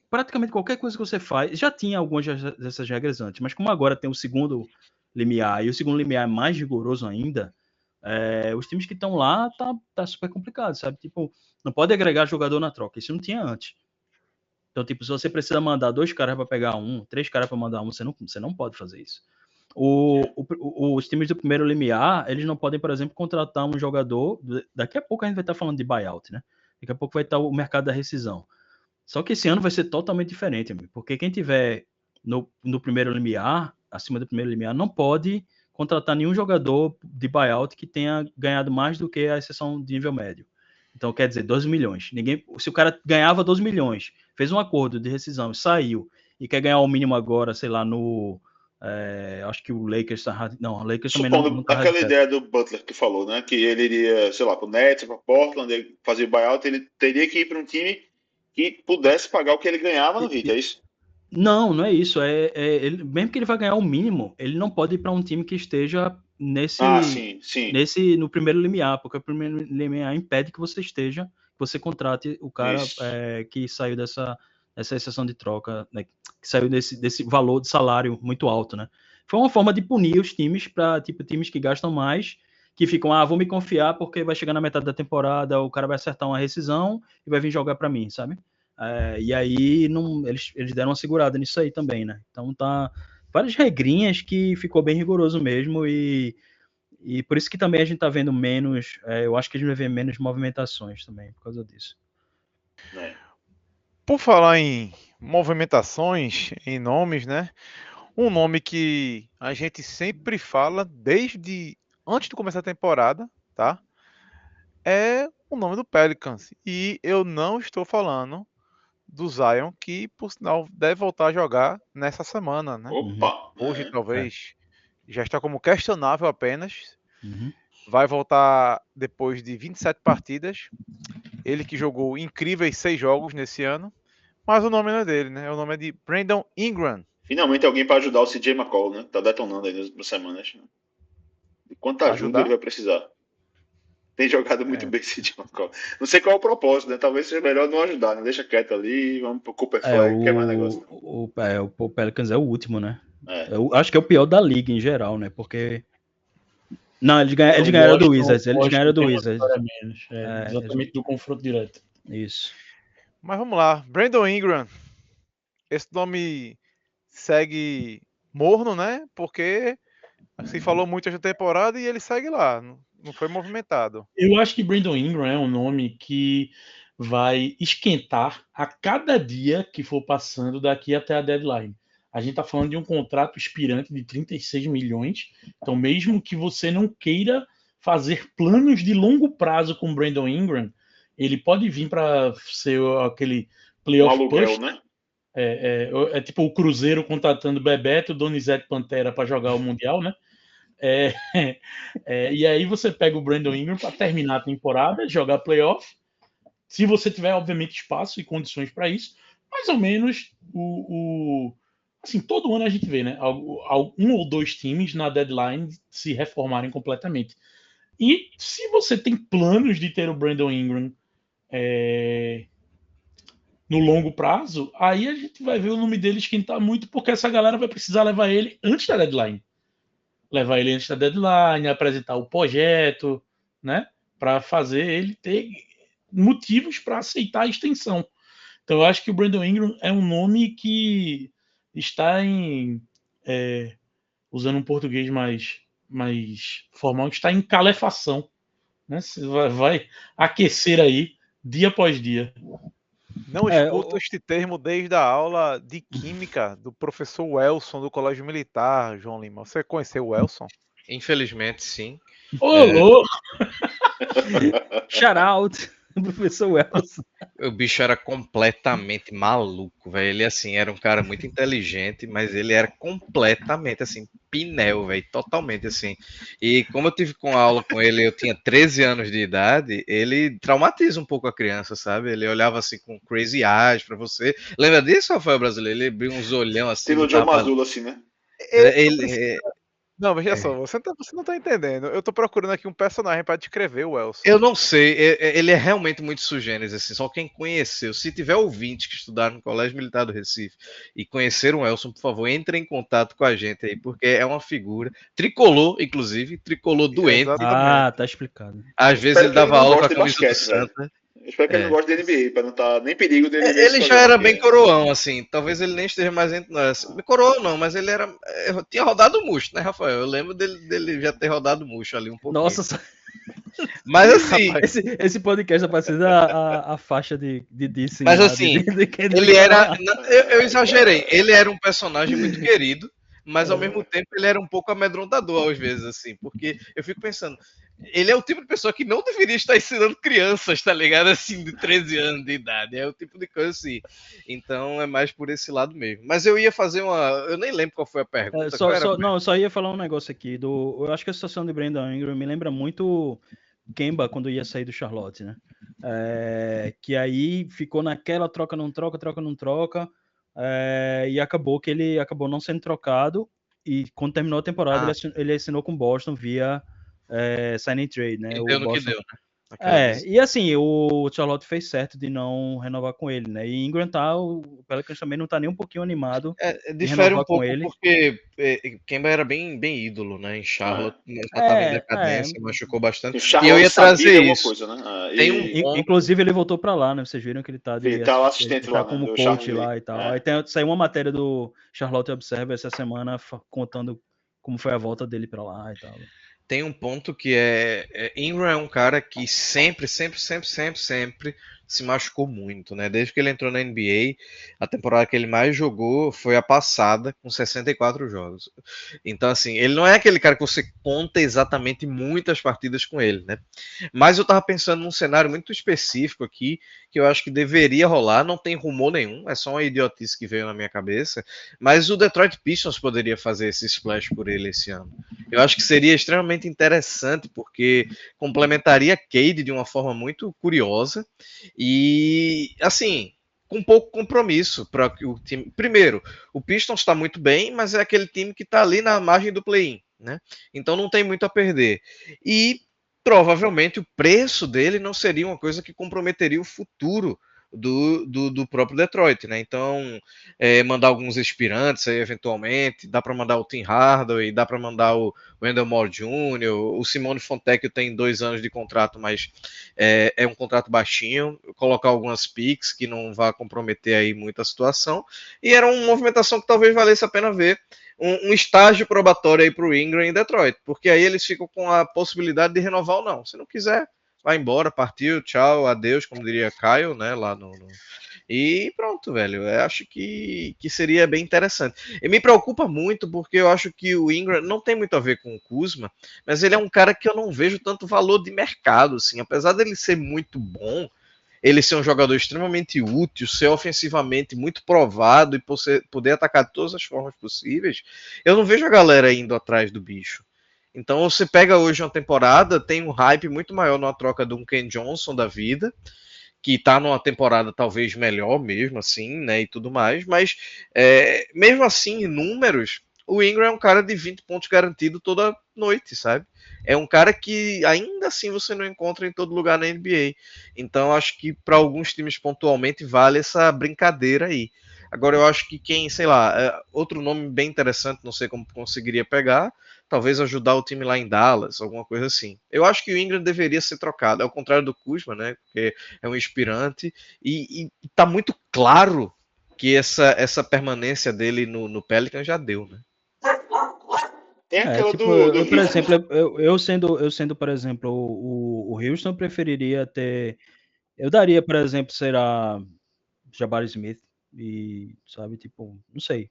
praticamente qualquer coisa que você faz, já tinha algumas dessas regras antes, mas como agora tem o segundo limiar e o segundo limiar é mais rigoroso ainda, os times que estão lá tá super complicado, sabe? Tipo, não pode agregar jogador na troca, isso não tinha antes. Então, tipo, se você precisa mandar 2 caras para pegar 3 caras para mandar você não pode fazer isso. Os times do primeiro limiar, eles não podem, por exemplo, contratar um jogador. Daqui a pouco a gente vai estar falando de buyout, né? Daqui a pouco vai estar o mercado da rescisão. Só que esse ano vai ser totalmente diferente, amigo, porque quem tiver no primeiro limiar, acima do primeiro limiar, não pode contratar nenhum jogador de buyout que tenha ganhado mais do que a exceção de nível médio. Então, quer dizer, 12 milhões. Se o cara ganhava 12 milhões, fez um acordo de rescisão, saiu e quer ganhar o mínimo agora, sei lá, acho que o Lakers tá. Não, o Lakers também não tá. Aquela ideia do Butler que tu falou, né? Que ele iria, sei lá, pro Nets, pra Portland, ele fazia o buyout, ele teria que ir para um time que pudesse pagar o que ele ganhava no Heat, é isso? Não é isso. Mesmo que ele vai ganhar o mínimo, ele não pode ir para um time que esteja sim. no primeiro limiar, porque o primeiro limiar impede que você contrate o cara que saiu dessa exceção de troca, né, que saiu desse valor de salário muito alto, né? Foi uma forma de punir os times para times que gastam mais, que ficam, vou me confiar porque vai chegar na metade da temporada, o cara vai acertar uma rescisão e vai vir jogar para mim, sabe? E aí eles deram uma segurada nisso aí também, né? Então tá várias regrinhas que ficou bem rigoroso mesmo e por isso que também a gente tá vendo menos, eu acho que a gente vai ver menos movimentações também por causa disso. Por falar em movimentações, em nomes, né? Um nome que a gente sempre fala desde antes de começar a temporada, tá? É o nome do Pelicans. E eu não estou falando do Zion, que por sinal deve voltar a jogar nessa semana, né? Opa! Hoje talvez já está como questionável apenas. Uhum. Vai voltar depois de 27 partidas. Ele que jogou incríveis 6 jogos nesse ano. Mas o nome não é dele, né? O nome é de Brandon Ingram. Finalmente alguém para ajudar o CJ McCollum, né? Tá detonando aí nas últimas semanas. De quanta ajuda ele vai precisar. Tem jogado muito bem esse CJ McCollum. Não sei qual é o propósito, né? Talvez seja melhor não ajudar, né? Deixa quieto ali, vamos pro Cooper Flag, que é mais negócio. O Pelicans é o último, né? Eu acho que é o pior da liga em geral, né? Porque não, eles ganharam do Wizards. Eles ganharam do Wizards. Exatamente do confronto direto. Isso. Mas vamos lá. Brandon Ingram. Esse nome segue morno, né? Porque se falou muito essa temporada e ele segue lá. Não foi movimentado. Eu acho que Brandon Ingram é um nome que vai esquentar a cada dia que for passando daqui até a deadline. A gente está falando de um contrato expirante de 36 milhões. Então, mesmo que você não queira fazer planos de longo prazo com Brandon Ingram, ele pode vir para ser aquele Um playoff aluguel, push. né? É tipo o Cruzeiro contratando Bebeto, Donizete Pantera para jogar o Mundial, né? E aí você pega o Brandon Ingram para terminar a temporada, jogar playoff. Se você tiver, obviamente, espaço e condições para isso, mais ou menos assim, todo ano a gente vê, né? Um ou dois times na deadline se reformarem completamente. E se você tem planos de ter o Brandon Ingram no longo prazo, aí a gente vai ver o nome dele esquentar muito, porque essa galera vai precisar levar ele antes da deadline. Levar ele antes da deadline, apresentar o projeto, né? Para fazer ele ter motivos para aceitar a extensão. Então eu acho que o Brandon Ingram é um nome que está usando um português mais formal, que está em calefação, né? Você vai aquecer aí dia após dia. Não escuto este termo desde a aula de química do professor Welson do Colégio Militar, João Lima. Você conheceu o Welson? Infelizmente, sim. Ô, louco! Shout out, professor Wells. O bicho era completamente maluco, velho. Ele, assim, era um cara muito inteligente, mas ele era completamente, assim, pinel, velho. Totalmente, assim. E como eu tive com aula com ele, eu tinha 13 anos de idade, ele traumatiza um pouco a criança, sabe? Ele olhava, assim, com crazy eyes pra você. Lembra disso, Rafael Brasileiro? Ele abriu uns olhão, assim. Teve o Joe Mazzulla, assim, né? Não, veja só, você não tá entendendo. Eu tô procurando aqui um personagem pra descrever o Welson. Eu não sei, ele é realmente muito sugênese, assim, só quem conheceu. Se tiver ouvintes que estudaram no Colégio Militar do Recife e conheceram o Elson, por favor, entre em contato com a gente aí, porque é uma figura, tricolor, inclusive, tricolor doente. Ah, tá explicado. Às vezes ele dava aula com a camisa do Santa. Eu espero que ele não goste de NBA, pra não estar nem perigo dele. Ele já era bem coroão, assim. Talvez ele nem esteja mais entre nós. Coroão não, mas ele era. Tinha rodado murcho, né, Rafael? Eu lembro dele já ter rodado murcho ali um pouquinho. Nossa, mas assim. Esse podcast tá parecendo a faixa de Disney. Mas assim, ele era. Eu exagerei. Ele era um personagem muito querido, mas ao mesmo tempo ele era um pouco amedrontador às vezes, assim, porque eu fico pensando. Ele é o tipo de pessoa que não deveria estar ensinando crianças, tá ligado? Assim, de 13 anos de idade. É o tipo de coisa assim. Então é mais por esse lado mesmo. Mas eu ia fazer uma. Eu nem lembro qual foi a pergunta. Não, eu só ia falar um negócio aqui. Eu acho que a situação de Brandon Ingram me lembra muito Kemba quando ia sair do Charlotte, né? Que aí ficou naquela troca, não troca, troca, não troca. E acabou que ele acabou não sendo trocado. E quando terminou a temporada, ele assinou com o Boston via signing trade, né? E deu no que deu, né? E assim, o Charlotte fez certo de não renovar com ele, né? E Ingram o Pelicans também não tá nem um pouquinho animado. Difere um pouco porque Kemba era bem ídolo, né? Em Charlotte, tava em decadência, machucou bastante. E eu ia trazer isso. Coisa, né? Inclusive ele voltou pra lá, né? Vocês viram que ele tá assistente lá, como né? coach lá e tal. Aí saiu uma matéria do Charlotte Observer essa semana contando como foi a volta dele pra lá e tal. Tem um ponto que Ingram é um cara que sempre se machucou muito, né? Desde que ele entrou na NBA, a temporada que ele mais jogou foi a passada, com 64 jogos. Então, assim, ele não é aquele cara que você conta exatamente muitas partidas com ele, né? Mas eu tava pensando num cenário muito específico aqui, que eu acho que deveria rolar, não tem rumor nenhum, é só uma idiotice que veio na minha cabeça, mas o Detroit Pistons poderia fazer esse splash por ele esse ano. Eu acho que seria extremamente interessante, porque complementaria Cade de uma forma muito curiosa e, assim, com pouco compromisso para o time. Primeiro, o Pistons está muito bem, mas é aquele time que está ali na margem do play-in, né? Então não tem muito a perder. E provavelmente o preço dele não seria uma coisa que comprometeria o futuro do próprio Detroit, né? Então, mandar alguns aspirantes aí, eventualmente, dá para mandar o Tim Hardaway, dá para mandar o Wendell Moore Jr., o Simone Fontecchio tem 2 anos de contrato, mas é um contrato baixinho, colocar algumas picks que não vá comprometer aí muita situação, e era uma movimentação que talvez valesse a pena ver, um estágio probatório aí para o Ingram em Detroit, porque aí eles ficam com a possibilidade de renovar ou não. Se não quiser, vai embora, partiu, tchau, adeus, como diria Caio, né, lá E pronto, velho, eu acho que seria bem interessante. E me preocupa muito porque eu acho que o Ingram não tem muito a ver com o Kuzma, mas ele é um cara que eu não vejo tanto valor de mercado, assim, apesar dele ser muito bom, ele ser um jogador extremamente útil, ser ofensivamente muito provado e poder atacar de todas as formas possíveis, eu não vejo a galera indo atrás do bicho. Então você pega hoje uma temporada, tem um hype muito maior numa troca de um Ken Johnson da vida, que tá numa temporada talvez melhor mesmo, assim, né, e tudo mais, mas mesmo assim, em números, o Ingram é um cara de 20 pontos garantido toda noite, sabe? É um cara que ainda assim você não encontra em todo lugar na NBA. Então acho que para alguns times pontualmente vale essa brincadeira aí. Agora eu acho que quem, sei lá, outro nome bem interessante, não sei como conseguiria pegar, talvez ajudar o time lá em Dallas, alguma coisa assim. Eu acho que o Ingram deveria ser trocado, ao contrário do Kuzma, né? Porque é um inspirante e tá muito claro que essa permanência dele no Pelican já deu, né? Tem aquela tipo, do por exemplo, eu sendo, por exemplo, o Houston, eu preferiria ter. Eu daria, por exemplo, será Jabari Smith e, sabe, tipo, não sei.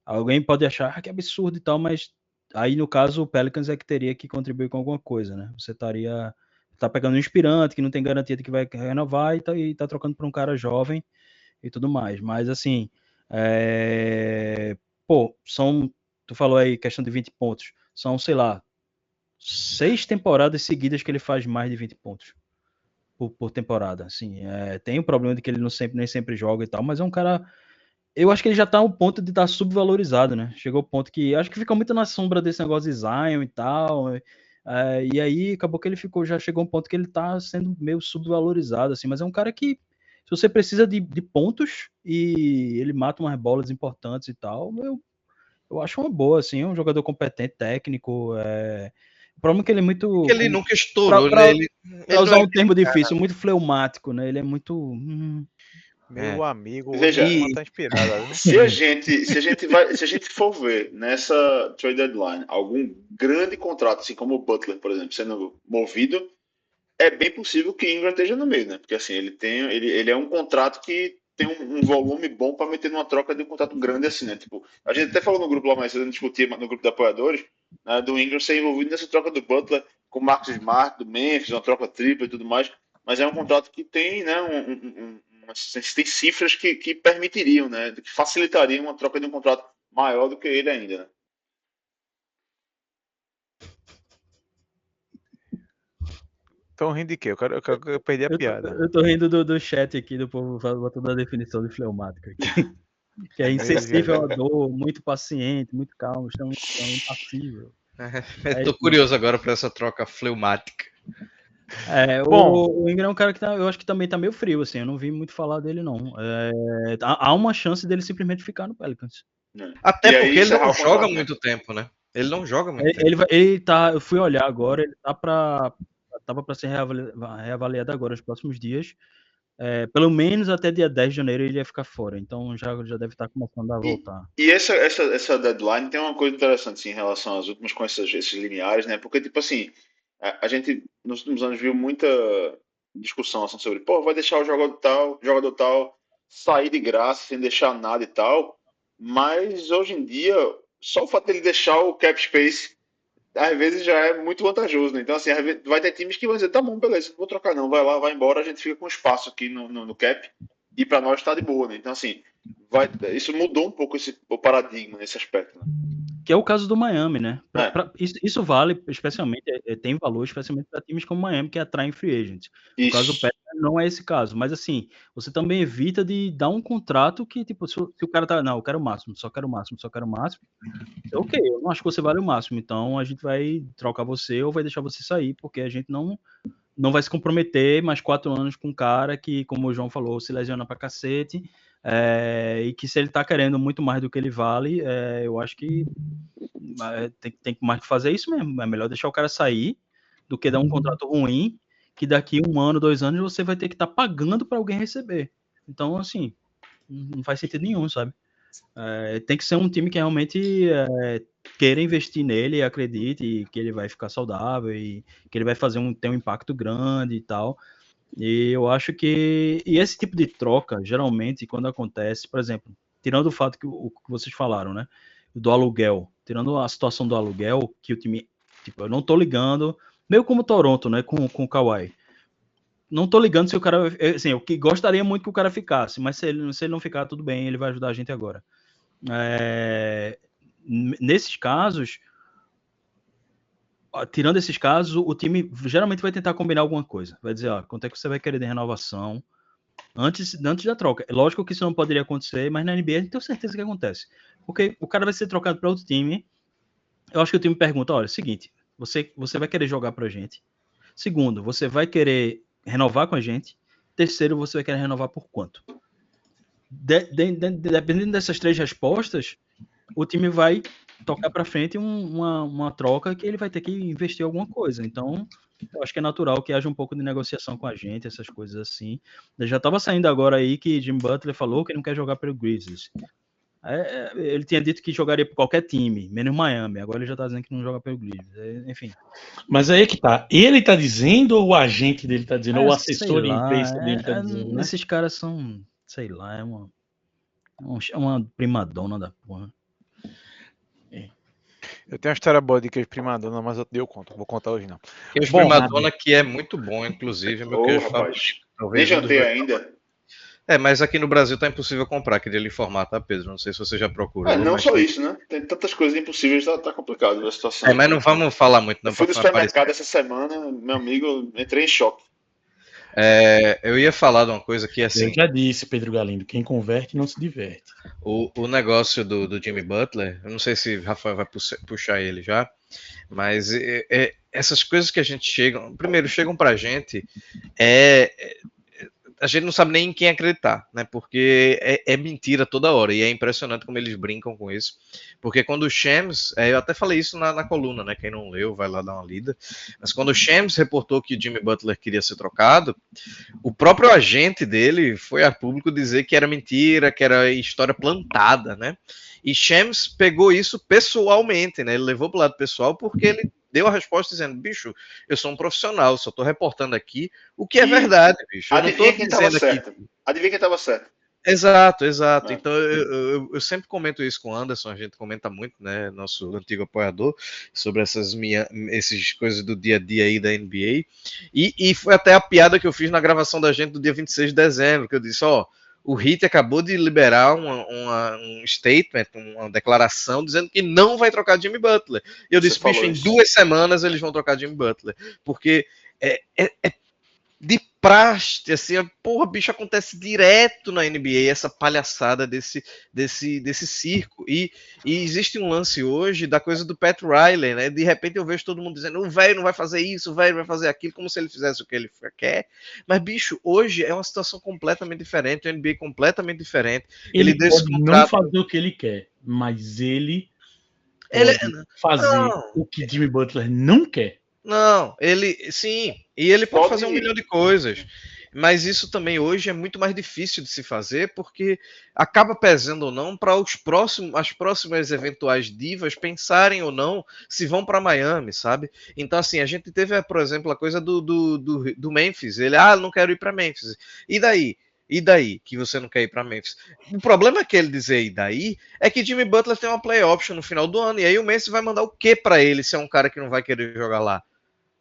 Alguém pode achar que é absurdo e tal, mas aí no caso o Pelicans é que teria que contribuir com alguma coisa, né? Você tá pegando um inspirante que não tem garantia de que vai renovar e tá trocando por um cara jovem e tudo mais. Mas assim, pô, tu falou aí questão de 20 pontos, são, sei lá, 6 temporadas seguidas que ele faz mais de 20 pontos por temporada. Assim, tem o problema de que ele nem sempre joga e tal, mas é um cara. Eu acho que ele já tá ao ponto de estar subvalorizado, né? Chegou ao ponto que acho que fica muito na sombra desse negócio de Zion e tal. E aí acabou que já chegou a um ponto que ele tá sendo meio subvalorizado, assim, mas é um cara que, se você precisa de pontos e ele mata umas bolas importantes e tal, eu acho uma boa, assim, é um jogador competente, técnico. O problema é que ele é muito. Porque ele nunca estourou, né? Ele Pra usar um termo difícil, muito fleumático, né? Ele é muito. Meu amigo, hoje Veja, a turma tá inspirada, viu? se a gente for ver nessa trade deadline algum grande contrato, assim como o Butler, por exemplo, sendo movido, é bem possível que Ingram esteja no meio, né? Porque assim, ele é um contrato que tem um volume bom para meter numa troca de um contrato grande assim, né? Tipo, a gente até falou no grupo lá mais cedo, a gente discutia no grupo de apoiadores, né, do Ingram ser envolvido nessa troca do Butler com o Marcus Smart, do Memphis, uma troca tripla e tudo mais, mas é um contrato que tem, né, tem cifras que permitiriam, né, que facilitariam uma troca de um contrato maior do que ele ainda, né? Tão rindo de quê? Eu perdi a piada. Eu tô rindo do chat aqui, do povo botando a definição de fleumático aqui. Que é insensível à dor, muito paciente, muito calmo, extremamente impassível. Tô curioso agora para essa troca fleumática. Bom, o Ingram é um cara que eu acho que também tá meio frio, assim, eu não vi muito falar dele, não. Há uma chance dele simplesmente ficar no Pelicans. Até E aí, porque ele encerrar não o joga contrato, né? muito tempo, né? Ele não joga muito tempo. Ele tá, eu fui olhar agora, ele tava pra ser reavaliado agora nos próximos dias. Pelo menos até dia 10 de janeiro ele ia ficar fora, então já deve estar começando a voltar. E essa deadline tem uma coisa interessante assim, em relação às últimas com esses lineares, né? Porque, tipo assim, a gente nos últimos anos viu muita discussão assim, sobre, pô, vai deixar o jogador tal sair de graça sem deixar nada e tal. Mas hoje em dia, só o fato dele deixar o cap space às vezes já é muito vantajoso, né? Então, assim, às vezes vai ter times que vão dizer, tá bom, beleza, não vou trocar não, vai lá, vai embora, a gente fica com espaço aqui no cap e para nós tá de boa, né? Então, assim, isso mudou um pouco o paradigma nesse aspecto, né? Que é o caso do Miami, né? Isso vale, especialmente, tem valor, especialmente para times como Miami, que atraem free agents. No caso do Pelicans, não é esse caso, mas assim, você também evita de dar um contrato que, tipo, se o cara tá, não, eu quero o máximo, só quero o máximo, ok, eu não acho que você vale o máximo, então a gente vai trocar você ou vai deixar você sair, porque a gente não vai se comprometer mais 4 anos com um cara que, como o João falou, se lesiona pra cacete, e que se ele tá querendo muito mais do que ele vale, eu acho que tem mais que fazer isso mesmo. É melhor deixar o cara sair do que dar um contrato ruim, que daqui 1 ano, 2 anos, você vai ter que estar pagando para alguém receber. Então, assim, não faz sentido nenhum, sabe? Tem que ser um time que realmente queira investir nele e acredite que ele vai ficar saudável e que ele vai ter um impacto grande e tal. E eu acho que esse tipo de troca, geralmente, quando acontece, por exemplo, tirando o fato que o que vocês falaram, né, do aluguel, tirando a situação do aluguel, que o time, tipo, eu não tô ligando, meio como o Toronto, né, com o Kawhi. não tô ligando se o cara... Assim, eu gostaria muito que o cara ficasse, mas se ele não ficar, tudo bem, ele vai ajudar a gente agora. Nesses casos, tirando esses casos, o time geralmente vai tentar combinar alguma coisa. Vai dizer, quanto é que você vai querer de renovação antes da troca. Lógico que isso não poderia acontecer, mas na NBA eu tenho certeza que acontece. Porque o cara vai ser trocado para outro time. Eu acho que o time pergunta, olha, seguinte, você vai querer jogar pra gente? Segundo, você vai querer renovar com a gente? Terceiro, você vai querer renovar por quanto? Dependendo dessas 3 respostas, o time vai tocar para frente uma troca que ele vai ter que investir alguma coisa. Então, eu acho que é natural que haja um pouco de negociação com a gente, essas coisas assim. Eu já estava saindo agora aí que Jimmy Butler falou que não quer jogar pelo Grizzlies. Ele tinha dito que jogaria por qualquer time, menos Miami. Agora ele já tá dizendo que não joga pelo Grizzlies. Enfim. Mas aí é que tá. Ele tá dizendo ou o agente dele tá dizendo? Ou o assessor de imprensa dele tá dizendo, né? Esses caras são, sei lá, é uma primadona da porra. Eu tenho uma história boa de queijo primadona, mas eu dei conta. Vou contar hoje não. Queijo primadona que é muito bom, inclusive. Meu queijo rapaz. Nem jantei ainda. Mas aqui no Brasil tá impossível comprar, queria lhe informar, tá, Pedro? Não sei se você já procurou. Não só isso, né? Tem tantas coisas impossíveis, tá complicado a situação. Mas não vamos falar muito. Não, eu fui no supermercado essa semana, meu amigo, entrei em choque. Eu ia falar de uma coisa que assim. Eu já disse, Pedro Galindo, quem converte não se diverte. O negócio do Jimmy Butler, eu não sei se o Rafael vai puxar ele já, mas essas coisas que a gente chegam pra gente, a gente não sabe nem em quem acreditar, né? Porque é mentira toda hora, e é impressionante como eles brincam com isso. Porque quando o Shams, eu até falei isso na coluna, né? Quem não leu, vai lá dar uma lida. Mas quando o Shams reportou que o Jimmy Butler queria ser trocado, o próprio agente dele foi a público dizer que era mentira, que era história plantada, né? E Shams pegou isso pessoalmente, né? Ele levou pro lado pessoal porque ele deu a resposta dizendo, bicho, eu sou um profissional, só tô reportando aqui o que é verdade, bicho. Adivinha quem estava certo. Adivinha quem estava certo. Exato. Então eu sempre comento isso com o Anderson, a gente comenta muito, né, nosso antigo apoiador, sobre essas coisas do dia a dia aí da NBA. E foi até a piada que eu fiz na gravação da gente do dia 26 de dezembro, que eu disse, o Heat acabou de liberar um statement, uma declaração, dizendo que não vai trocar Jimmy Butler. E eu disse, bicho, em 2 semanas eles vão trocar Jimmy Butler. Porque é de praxe, assim, bicho, acontece direto na NBA, essa palhaçada desse circo. E existe um lance hoje da coisa do Pat Riley, né? De repente eu vejo todo mundo dizendo, o velho não vai fazer isso, o velho vai fazer aquilo, como se ele fizesse o que ele quer. Mas, bicho, hoje é uma situação completamente diferente, a NBA completamente diferente. Ele pode não fazer o que ele quer, mas ele pode fazer o que Jimmy Butler não quer. Não, sim, e ele pode fazer 1 milhão de coisas, mas isso também hoje é muito mais difícil de se fazer, porque acaba pesando ou não para as próximas eventuais divas pensarem ou não se vão para Miami, sabe? Então, assim, a gente teve, por exemplo, a coisa do Memphis, ele, não quero ir para Memphis, e daí? E daí que você não quer ir para Memphis? O problema que ele dizer e daí é que Jimmy Butler tem uma play option no final do ano, e aí o Memphis vai mandar o que para ele se é um cara que não vai querer jogar lá?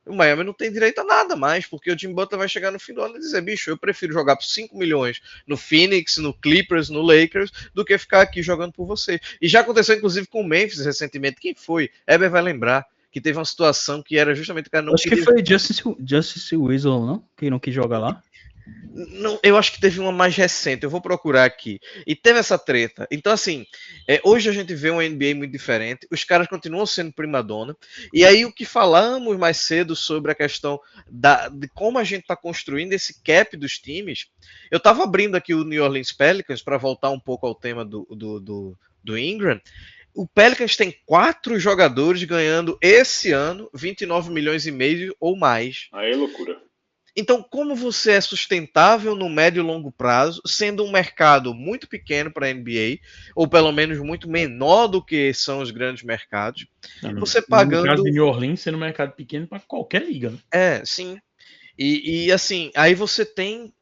O Miami não tem direito a nada mais, porque o Jimmy Butler vai chegar no fim do ano e dizer, bicho, eu prefiro jogar por 5 milhões no Phoenix, no Clippers, no Lakers, do que ficar aqui jogando por você. E já aconteceu, inclusive, com o Memphis recentemente. Quem foi? Eber vai lembrar que teve uma situação que era justamente o cara não Acho que foi Justice Winslow, não? Que não quis jogar lá. Não, eu acho que teve uma mais recente, eu vou procurar aqui. E teve essa treta. Então, assim, hoje a gente vê uma NBA muito diferente, os caras continuam sendo primadona. E aí, o que falamos mais cedo sobre a questão de como a gente está construindo esse cap dos times, eu estava abrindo aqui o New Orleans Pelicans para voltar um pouco ao tema do Ingram. O Pelicans tem 4 jogadores ganhando esse ano 29 milhões e meio ou mais. Aí é loucura. Então, como você é sustentável no médio e longo prazo, sendo um mercado muito pequeno para a NBA, ou pelo menos muito menor do que são os grandes mercados, você pagando... No caso de New Orleans, sendo um mercado pequeno para qualquer liga, né? Sim. E assim, aí você tem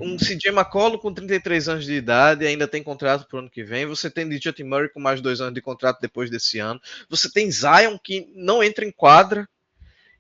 um CJ McCollum com 33 anos de idade, ainda tem contrato para o ano que vem, você tem DJ Murray com mais 2 anos de contrato depois desse ano, você tem Zion que não entra em quadra,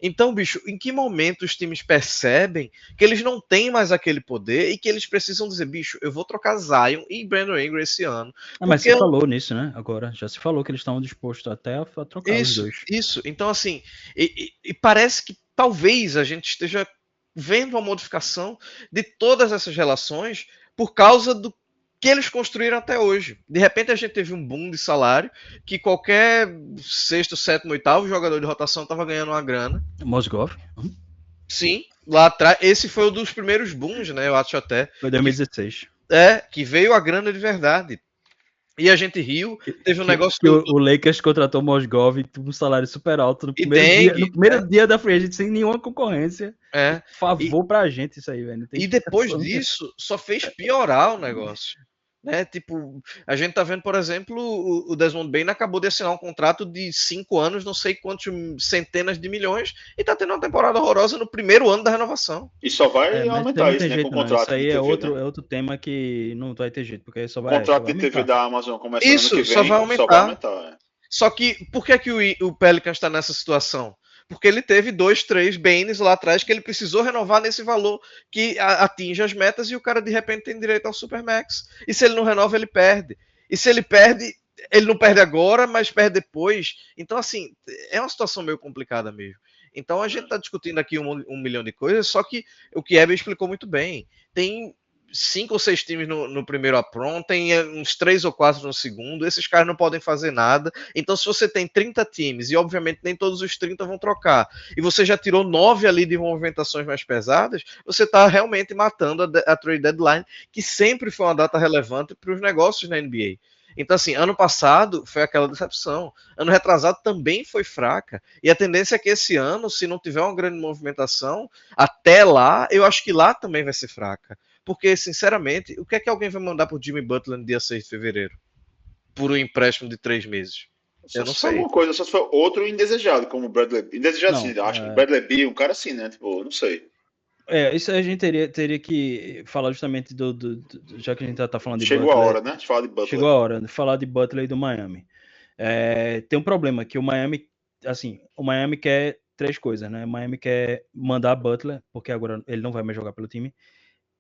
Então, bicho, em que momento os times percebem que eles não têm mais aquele poder e que eles precisam dizer, bicho, eu vou trocar Zion e Brandon Ingram esse ano? Mas Porque você falou nisso, né? Agora, já se falou que eles estão dispostos até a trocar os dois. Isso. Então, assim, e parece que talvez a gente esteja vendo uma modificação de todas essas relações por causa do que eles construíram até hoje. De repente a gente teve um boom de salário que qualquer sexto, sétimo, oitavo jogador de rotação estava ganhando uma grana. Mozgov? Sim, lá atrás, esse foi um dos primeiros booms, né? Eu acho até. Foi 2016. Que veio a grana de verdade. E a gente riu, teve um negócio que o Lakers contratou o Mozgov com um salário super alto no primeiro dia da free agent, sem nenhuma concorrência. Favor pra gente isso aí, velho. E depois disso, só fez piorar o negócio. Né? Tipo, a gente tá vendo, por exemplo, o Desmond Bane acabou de assinar um contrato de 5 anos, não sei quantos centenas de milhões, e tá tendo uma temporada horrorosa no primeiro ano da renovação. E só vai aumentar isso, né? Com o contrato. Isso aí é outro tema que não vai ter jeito, porque só vai. O contrato de TV da Amazon começando isso, ano que vem, só vai aumentar. Só que, por que o Pelicans está nessa situação? Porque ele teve 2, 3 Banes lá atrás que ele precisou renovar nesse valor que atinge as metas e o cara de repente tem direito ao Supermax. E se ele não renova, ele perde. E se ele perde, ele não perde agora, mas perde depois. Então, assim, é uma situação meio complicada mesmo. Então a gente está discutindo aqui um milhão de coisas, só que o que Eben explicou muito bem. Tem 5 ou 6 times no primeiro apron, tem uns 3 ou 4 no segundo, esses caras não podem fazer nada. Então, se você tem 30 times, e obviamente nem todos os 30 vão trocar, e você já tirou 9 ali de movimentações mais pesadas, você está realmente matando a trade deadline, que sempre foi uma data relevante para os negócios na NBA. Então, assim, ano passado foi aquela decepção. Ano retrasado também foi fraca. E a tendência é que esse ano, se não tiver uma grande movimentação, até lá, eu acho que lá também vai ser fraca. Porque, sinceramente, o que é que alguém vai mandar pro Jimmy Butler no dia 6 de fevereiro? Por um empréstimo de 3 meses? Eu não sei. Alguma coisa, só se for outro indesejado, como o Bradley. Indesejado, sim, acho que o Bradley Beal, um cara assim, né? Tipo, não sei. Isso a gente teria que falar justamente já que a gente tá falando de Chegou Butler. A hora, né? De falar de Butler. Chegou a hora de falar de Butler e do Miami. Tem um problema, que o Miami, assim, o Miami quer 3 coisas, né? O Miami quer mandar Butler, porque agora ele não vai mais jogar pelo time.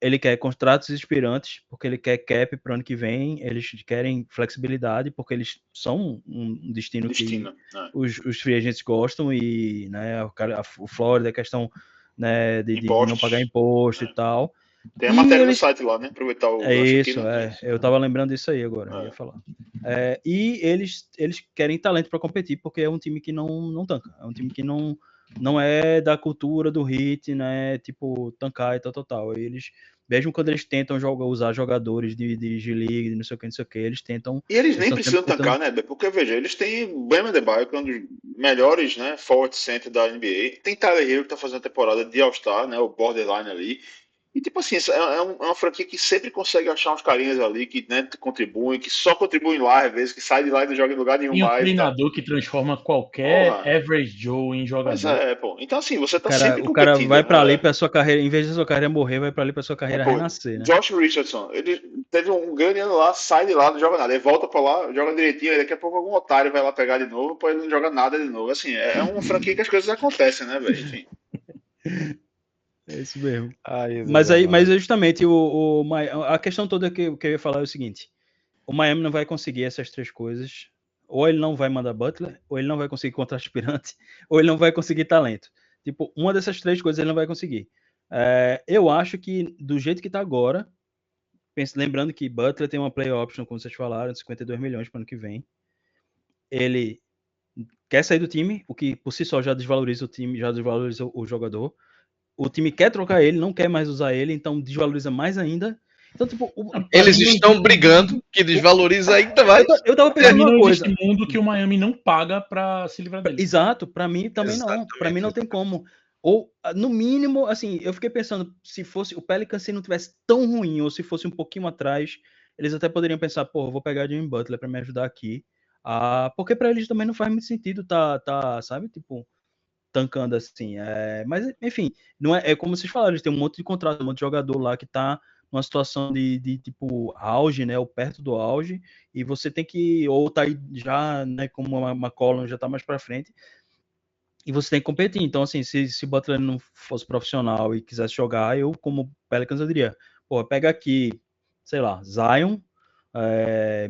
Ele quer contratos expirantes, porque ele quer cap para o ano que vem. Eles querem flexibilidade, porque eles são um destino que os free agents gostam. E, né, o Flórida, a questão, né, de não pagar imposto e tal. Tem a matéria no site lá, né? Aproveitar o isso, eu tava lembrando disso aí agora, eu ia falar. E eles querem talento para competir, porque é um time que não tanca. É um time que não é da cultura do Heat, né? Tipo, tancar e tal. Eles, mesmo quando eles tentam usar jogadores de G-League, não sei o que, eles tentam. E eles nem precisam tancar, né? Porque, veja, eles têm o Bam Adebayo, que é um dos melhores, né? Forward center da NBA. Tem Tyler Hero, que tá fazendo a temporada de All-Star, né? O borderline ali. E, tipo assim, é uma franquia que sempre consegue achar uns carinhas ali que, né, contribuem, que só contribuem lá, às vezes, que sai de lá e não joga em lugar nenhum mais. E um treinador que transforma qualquer average Joe em jogador. Mas pô. Então, assim, você tá O sempre competindo. cara vai pra ali pra sua carreira, em vez de sua carreira morrer, vai pra ali pra sua carreira renascer, né? Josh Richardson, ele teve um grande ano lá, sai de lá, não joga nada. Ele volta pra lá, joga direitinho, e daqui a pouco algum otário vai lá pegar de novo, pô, ele não joga nada de novo. Assim, é uma franquia que as coisas acontecem, né, velho? Enfim. É isso mesmo. Mas justamente a questão toda que eu ia falar é o seguinte: o Miami não vai conseguir essas 3 coisas. Ou ele não vai mandar Butler, ou ele não vai conseguir contrato aspirante, ou ele não vai conseguir talento. Tipo, uma dessas 3 coisas ele não vai conseguir. Eu acho que do jeito que tá agora, lembrando que Butler tem uma play option, como vocês falaram, de 52 milhões para o ano que vem. Ele quer sair do time, o que por si só já desvaloriza o time, já desvaloriza o jogador. O time quer trocar ele, não quer mais usar ele, então desvaloriza mais ainda. Então, tipo, eles estão brigando, que desvaloriza ainda mais. Eu tava pensando uma coisa. Existe mundo que o Miami não paga pra se livrar dele. Exato, pra mim também não. Pra mim não tem como. Ou, no mínimo, assim, eu fiquei pensando, se fosse o Pelicans, se não tivesse tão ruim, ou se fosse um pouquinho atrás, eles até poderiam pensar, pô, eu vou pegar Jimmy Butler pra me ajudar aqui. Porque pra eles também não faz muito sentido sabe, tipo, tancando assim. Mas, enfim, não é como vocês falaram, eles têm um monte de contrato, um monte de jogador lá que tá numa situação de tipo auge, né, ou perto do auge, e você tem que, ou tá aí já, né, como uma McCollum já tá mais para frente, E você tem que competir. Então, assim, se Butler não fosse profissional e quisesse jogar, eu, como Pelicans, eu diria, pô, pega aqui, sei lá, Zion,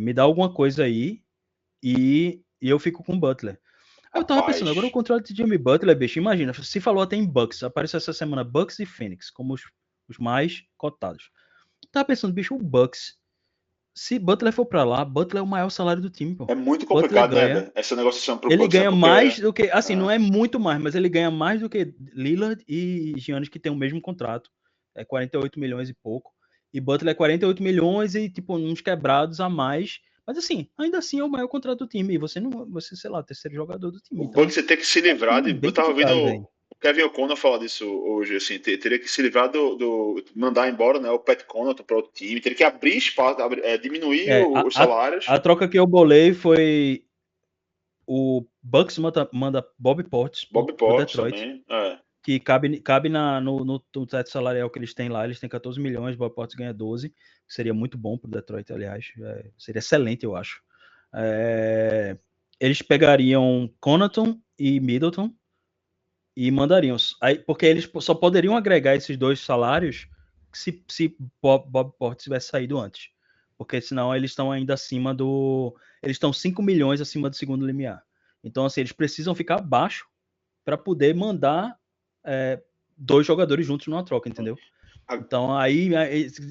me dá alguma coisa aí e eu fico com Butler. Aí eu tava pensando, agora o contrato de Jimmy Butler, bicho, imagina, se falou até em Bucks, apareceu essa semana Bucks e Phoenix como os mais cotados. Eu tava pensando, bicho, o Bucks, se Butler for pra lá, Butler é o maior salário do time, pô. É muito Butler complicado, né, ganha, velho? Essa negociação pro ele Bucks, né? ganha Porque mais do que, assim, é. não é muito mais, mas ele ganha mais do que Lillard e Giannis, que tem o mesmo contrato, é 48 milhões e pouco, e Butler é 48 milhões e, tipo, uns quebrados a mais, mas assim, ainda assim é o maior contrato do time, e você não, você, sei lá, terceiro jogador do time, o então Bucks você tem que se é um livrar time de. bem Eu tava vendo complicado, o velho. Kevin O'Connor falar disso hoje, assim, teria que se livrar do mandar embora, né, o Pat Connaughton para outro time, teria que abrir espaço, diminuir É, os salários. a troca que eu bolei foi o Bucks manda Bob Portis Bob pro Portis Detroit, também. que cabe no teto salarial que eles têm lá, eles têm 14 milhões, Bob Portis ganha 12, que seria muito bom pro Detroit, aliás, seria excelente, eu acho. Eles pegariam Connaughton e Middleton e mandariam, aí, porque eles só poderiam agregar esses dois salários se Bob Portis tivesse saído antes, porque senão eles estão ainda acima eles estão 5 milhões acima do segundo limiar. Então, assim, eles precisam ficar abaixo para poder mandar dois jogadores juntos numa troca, entendeu? Então, aí...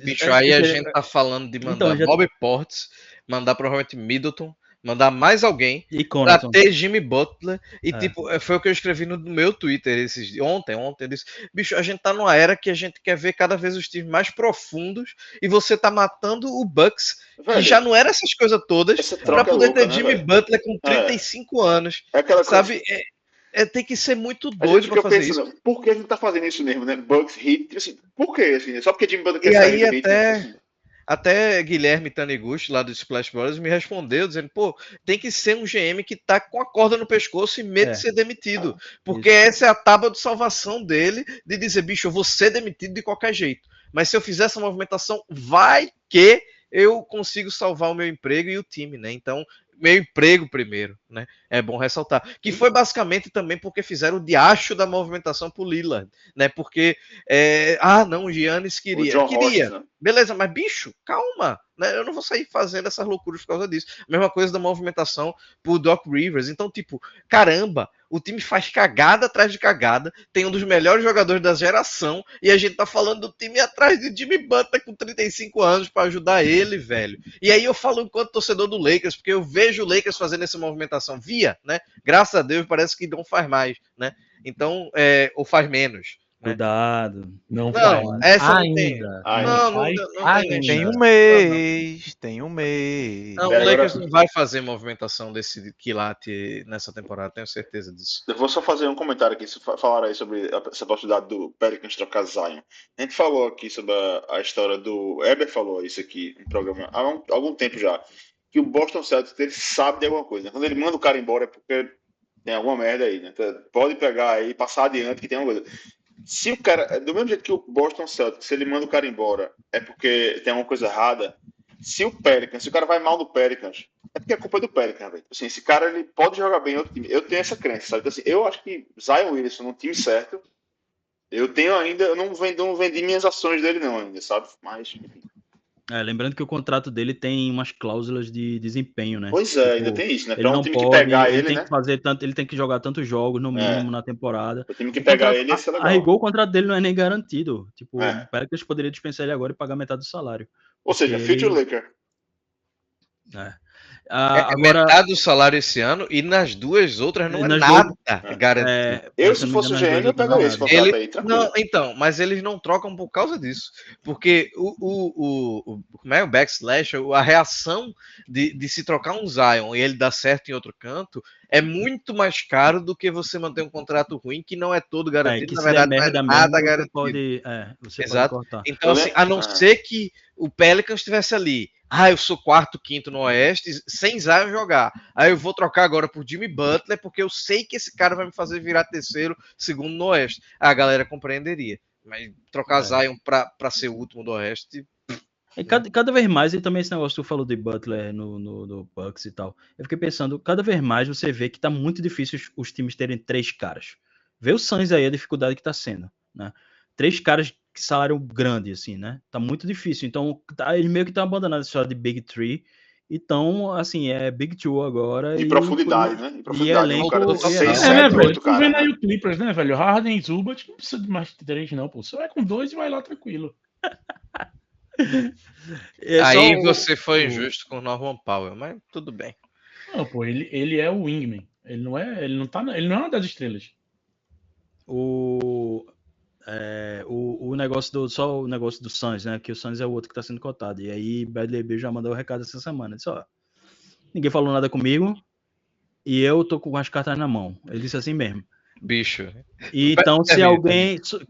Bicho, aí a gente tá falando de mandar Então, Bob Portis, mandar provavelmente Middleton, mandar mais alguém e pra Connaughton. ter Jimmy Butler. E tipo, foi o que eu escrevi no meu Twitter ontem. Eu disse, bicho, a gente tá numa era que a gente quer ver cada vez os times mais profundos e você tá matando o Bucks, Velho, que já não era essas coisas todas, pra poder louca, ter né, Jimmy velho? Butler com 35 anos. É aquela sabe? Tem que ser muito a doido gente pra fica fazer pensando, isso. por que a gente tá fazendo isso mesmo, né? Bucks, Heat, assim, por quê? Assim, só porque Jimmy Butler E quer sair aí do Heat, né? Assim, até Guilherme Taniguchi, lá do Splash Brothers, me respondeu dizendo, pô, tem que ser um GM que tá com a corda no pescoço e medo de ser demitido. Porque essa é a tábua de salvação dele, de dizer, bicho, eu vou ser demitido de qualquer jeito. Mas se eu fizer essa movimentação, vai que eu consigo salvar o meu emprego e o time, né? Então, meu emprego primeiro, né? É bom ressaltar. Que foi basicamente também porque fizeram o diacho da movimentação pro Lillard, né? Porque, não, o Giannis o queria. John Ross, né? Beleza, mas bicho, calma, né? Eu não vou sair fazendo essas loucuras por causa disso. Mesma coisa da movimentação pro Doc Rivers. Então, tipo, caramba, o time faz cagada atrás de cagada, tem um dos melhores jogadores da geração e a gente tá falando do time atrás de Jimmy Butler com 35 anos para ajudar ele, velho. E aí eu falo enquanto torcedor do Lakers, porque eu vejo o Lakers fazendo essa movimentação né? Graças a Deus parece que não faz mais, né? Então, ou faz menos. Cuidado. Não faz. Essa Ainda. não tem Tem chance. um mês, tem um mês. Não, o Lakers não vai fazer movimentação desse quilate nessa temporada, tenho certeza disso. Eu vou só fazer um comentário aqui, falaram aí sobre essa possibilidade do Pelicans trocar Zion. A gente falou aqui sobre a história do... Heber falou isso aqui no programa há algum tempo já, que o Boston Celtics, ele sabe de alguma coisa. Quando ele manda o cara embora é porque tem alguma merda aí, né? Então, pode pegar aí, passar adiante que tem alguma coisa. Se o cara, do mesmo jeito que o Boston Celtics, se ele manda o cara embora é porque tem alguma coisa errada, se o cara vai mal no Pelicans, é porque a culpa é do Pelicans, velho. Assim, esse cara, ele pode jogar bem em outro time. Eu tenho essa crença, sabe? Então, assim, eu acho que Zion Williamson no time certo, eu não vendi minhas ações dele não ainda, sabe? Mas, enfim. Lembrando que o contrato dele tem umas cláusulas de desempenho, né? Pois é, ainda tem isso, né? Ele Pra um não time pode, que pegar ele ele, tem né? que fazer tanto, ele tem que jogar tantos jogos no mínimo na temporada. O time que pegar ele, isso é legal. A rigor, o contrato dele não é nem garantido. Tipo, o Pelicans poderia dispensar ele agora e pagar metade do salário. Ou seja, Future Laker. Agora, metade do salário esse ano e nas duas outras não é nada garantido. Eu, se fosse o GM, eu pegaria esse contrato aí, tranquilo. Não, então, mas eles não trocam por causa disso. Porque o backslash, a reação de se trocar um Zion e ele dar certo em outro canto é muito mais caro do que você manter um contrato ruim que não é todo garantido. Na verdade, não é nada garantido. Você pode cortar. Então, assim, a não ser que o Pelicans estivesse ali. Eu sou quarto, quinto no Oeste, sem Zion jogar. Aí eu vou trocar agora por Jimmy Butler, porque eu sei que esse cara vai me fazer virar terceiro, segundo no Oeste. A galera compreenderia. Mas trocar Zion pra ser o último do Oeste... E cada vez mais, e também esse negócio que tu falou de Butler no Bucks e tal, eu fiquei pensando, cada vez mais você vê que tá muito difícil os times terem 3 caras. Vê o Suns aí, a dificuldade que tá sendo, né? 3 caras que salário grande, assim, né? Tá muito difícil. Então, eles meio que estão abandonando essa história de Big Three. Então, assim, é Big Two agora. Em profundidade, né? Em profundidade. elenco Um cara real. 6, né, 7, velho? 8 Tu cara, vendo aí né? o Clippers, né, velho? Harden e Zubat não precisa de mais de 3, não, pô. Só é com 2 e vai lá tranquilo. Aí você foi injusto com o Norman Powell, mas tudo bem. Não, pô, ele é o wingman. Ele não é uma das estrelas. O negócio o negócio do Suns, né? Que o Suns é o outro que tá sendo cotado. E aí, Bradley Beal já mandou o recado essa semana. Disse, ó, ninguém falou nada comigo e eu tô com as cartas na mão. Ele disse assim mesmo. Bicho. E então,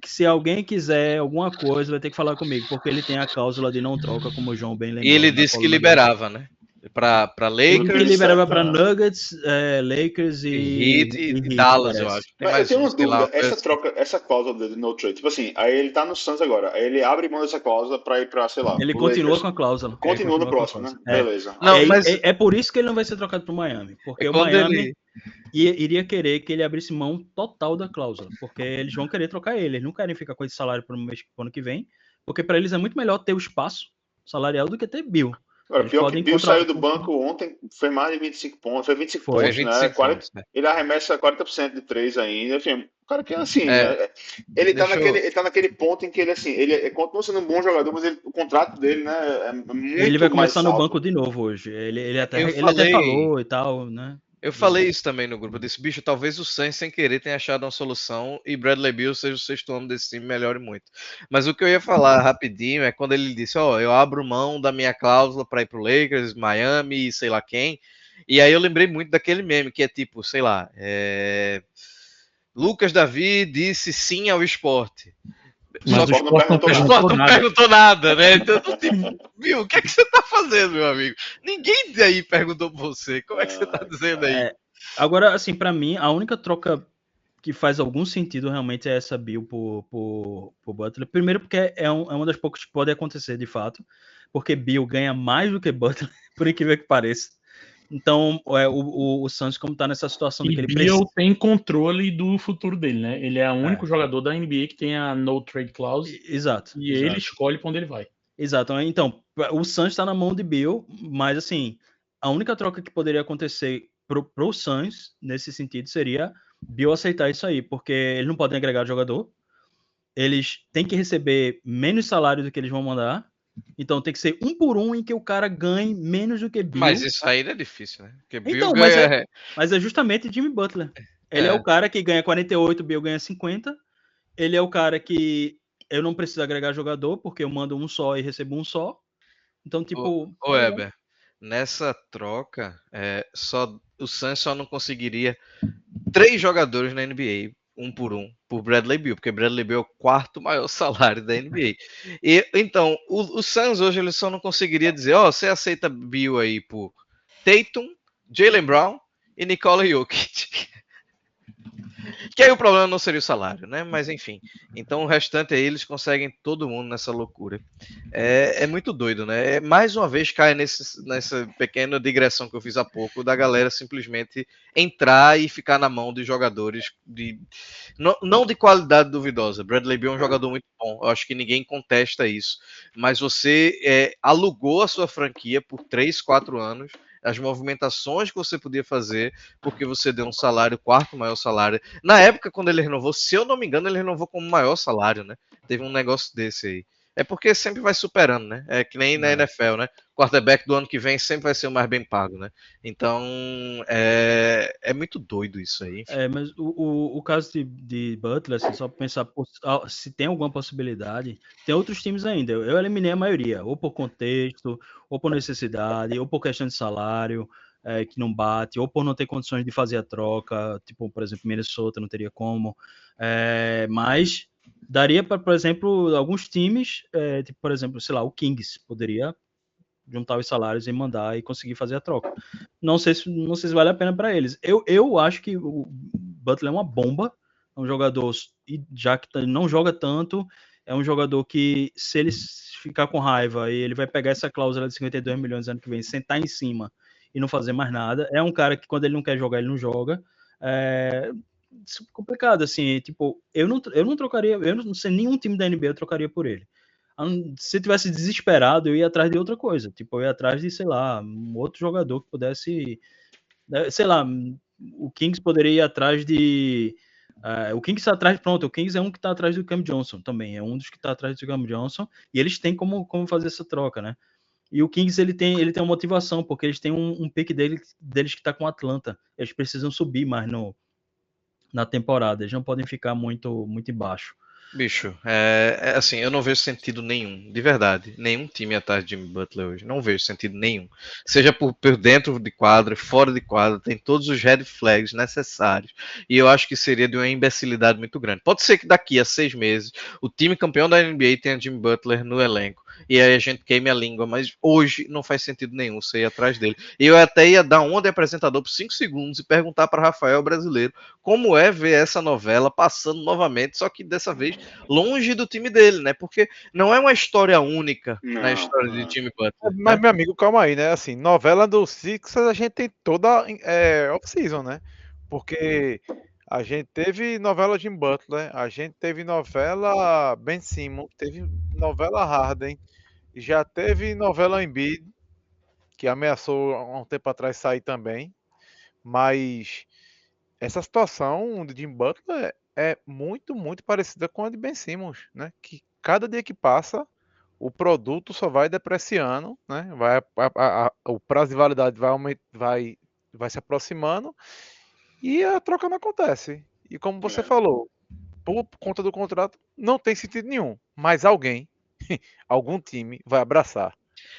se alguém quiser alguma coisa, vai ter que falar comigo, porque ele tem a cláusula de não troca, como o João bem lembrou. E ele disse que liberava, né? Pra Lakers. Que liberava para Nuggets, Lakers Heat e Heat, Dallas, parece. eu acho. Mas eu tenho uma dúvida, essa assim. troca, essa cláusula de no trade, tipo assim, aí ele tá no Suns agora, aí ele abre mão dessa cláusula pra ir pra, sei lá, Ele pro continua Lakers. com a cláusula. Continua no próximo, né? Beleza. Não, mas É por isso que ele não vai ser trocado pro Miami, porque o Miami iria querer que ele abrisse mão total da cláusula, porque eles vão querer trocar ele, eles não querem ficar com esse salário pro ano que vem, porque para eles é muito melhor ter o espaço salarial do que ter Bill. Agora, pior que Bill saiu do banco ontem, fez mais de 25 pontos, foi 25 pontos, 25 né? 40, pontos, né? Ele arremessa 40% de 3 ainda, enfim, o cara que é assim, né? Ele tá naquele ponto em que ele, assim, ele continua sendo um bom jogador, mas o contrato dele, né, é muito ele vai começar no alto. banco de novo hoje, ele até falou e tal, né? Eu falei isso também no grupo, eu disse, bicho, talvez o Suns sem querer tenha achado uma solução e Bradley Beal seja o 6º homem desse time, melhore muito. Mas o que eu ia falar rapidinho é quando ele disse, eu abro mão da minha cláusula para ir pro Lakers, Miami, sei lá quem. E aí eu lembrei muito daquele meme que é tipo, sei lá, Lucas Davi disse sim ao esporte. Mas o Sport não perguntou nada, né? Então, tipo, viu, o que é que você tá fazendo, meu amigo? Ninguém aí perguntou pra você. Como é que você tá dizendo aí? Agora, assim, pra mim, a única troca que faz algum sentido realmente é essa Bill por Butler. Primeiro porque é uma das poucas que pode acontecer, de fato. Porque Bill ganha mais do que Butler, por incrível que pareça. Então, o Suns, como tá nessa situação de que ele precisa... tem controle do futuro dele, né? Ele é o único jogador da NBA que tem a no trade clause. Exato. E ele escolhe pra onde ele vai. Exato. Então, o Suns tá na mão de Bill, mas assim, a única troca que poderia acontecer pro Suns, nesse sentido, seria Bill aceitar isso aí, porque eles não podem agregar jogador, eles têm que receber menos salário do que eles vão mandar, então tem que ser 1 por 1 em que o cara ganhe menos do que Bill. Mas isso aí é difícil, né? Porque Bill então, ganha... mas é justamente Jimmy Butler. Ele é o cara que ganha 48, Bill ganha 50. Ele é o cara que eu não preciso agregar jogador, porque eu mando um só e recebo um só. Então, tipo... Ô Weber, nessa troca, o Suns só não conseguiria 3 jogadores na NBA, 1 por Bradley Beal, porque Bradley Beal é o 4º maior salário da NBA. E, então, o Suns hoje ele só não conseguiria dizer, você aceita Beal aí por Tatum, Jaylen Brown e Nikola Jokic. Que aí o problema não seria o salário, né? Mas enfim. Então o restante aí eles conseguem todo mundo nessa loucura. É muito doido, né? Mais uma vez cai nessa pequena digressão que eu fiz há pouco, da galera simplesmente entrar e ficar na mão de jogadores não de qualidade duvidosa. Bradley Beal é um jogador muito bom. Eu acho que ninguém contesta isso. Mas você alugou a sua franquia por 3, 4 anos. As movimentações que você podia fazer, porque você deu um salário, 4º maior salário. Na época, quando ele renovou, se eu não me engano, ele renovou como maior salário, né? Teve um negócio desse aí. É porque sempre vai superando, né? É que nem na NFL, né? O quarterback do ano que vem sempre vai ser o mais bem pago, né? Então, é muito doido isso aí. Mas o caso de Butler, assim, só pensar se tem alguma possibilidade, tem outros times ainda. Eu eliminei a maioria, ou por contexto, ou por necessidade, ou por questão de salário, que não bate, ou por não ter condições de fazer a troca, tipo, por exemplo, Minnesota não teria como. Mas daria para, por exemplo, alguns times, tipo, por exemplo, sei lá, o Kings poderia juntar os salários e mandar e conseguir fazer a troca. Não sei se vale a pena para eles. Eu acho que o Butler é uma bomba, é um jogador, já que não joga tanto, é um jogador que, se ele ficar com raiva e ele vai pegar essa cláusula de 52 milhões ano que vem, sentar em cima e não fazer mais nada. É um cara que quando ele não quer jogar, ele não joga. É complicado, assim, tipo, eu não trocaria, eu não sei, nenhum time da NBA eu trocaria por ele. Se eu tivesse desesperado, eu ia atrás de outra coisa, tipo, eu ia atrás de, sei lá, um outro jogador que pudesse, sei lá, o Kings poderia ir atrás de... o Kings está atrás, pronto, o Kings é um que está atrás do Cam Johnson também, é um dos que está atrás do Cam Johnson, e eles têm como fazer essa troca, né? E o Kings, ele tem uma motivação, porque eles têm um pick deles que está com o Atlanta, eles precisam subir mais na temporada, eles não podem ficar muito embaixo. Bicho, assim, eu não vejo sentido nenhum, de verdade, nenhum time atrás de Jimmy Butler hoje, não vejo sentido nenhum, seja por dentro de quadra, fora de quadra, tem todos os red flags necessários, e eu acho que seria de uma imbecilidade muito grande. Pode ser que daqui a 6 meses, o time campeão da NBA tenha Jimmy Butler no elenco, e aí a gente queime a língua, mas hoje não faz sentido nenhum você ir atrás dele. E eu até ia dar um de apresentador por 5 segundos e perguntar para Rafael Brasileiro como é ver essa novela passando novamente, só que dessa vez longe do time dele, né? Porque não é uma história única na história de Jimmy Butler. Mas, né? meu amigo, calma aí, né? Assim, novela do Sixers a gente tem toda off-season, né? Porque a gente teve novela Jimmy Butler, a gente teve novela Ben Simmons, teve novela Harden, já teve novela Embiid, que ameaçou há um tempo atrás sair também. Mas essa situação de Jimmy Butler é muito, muito parecida com a de Ben Simmons, né? Que cada dia que passa, o produto só vai depreciando, né? O prazo de validade vai se aproximando e a troca não acontece. E como você falou, por conta do contrato, não tem sentido nenhum. Mas alguém, algum time, vai abraçar.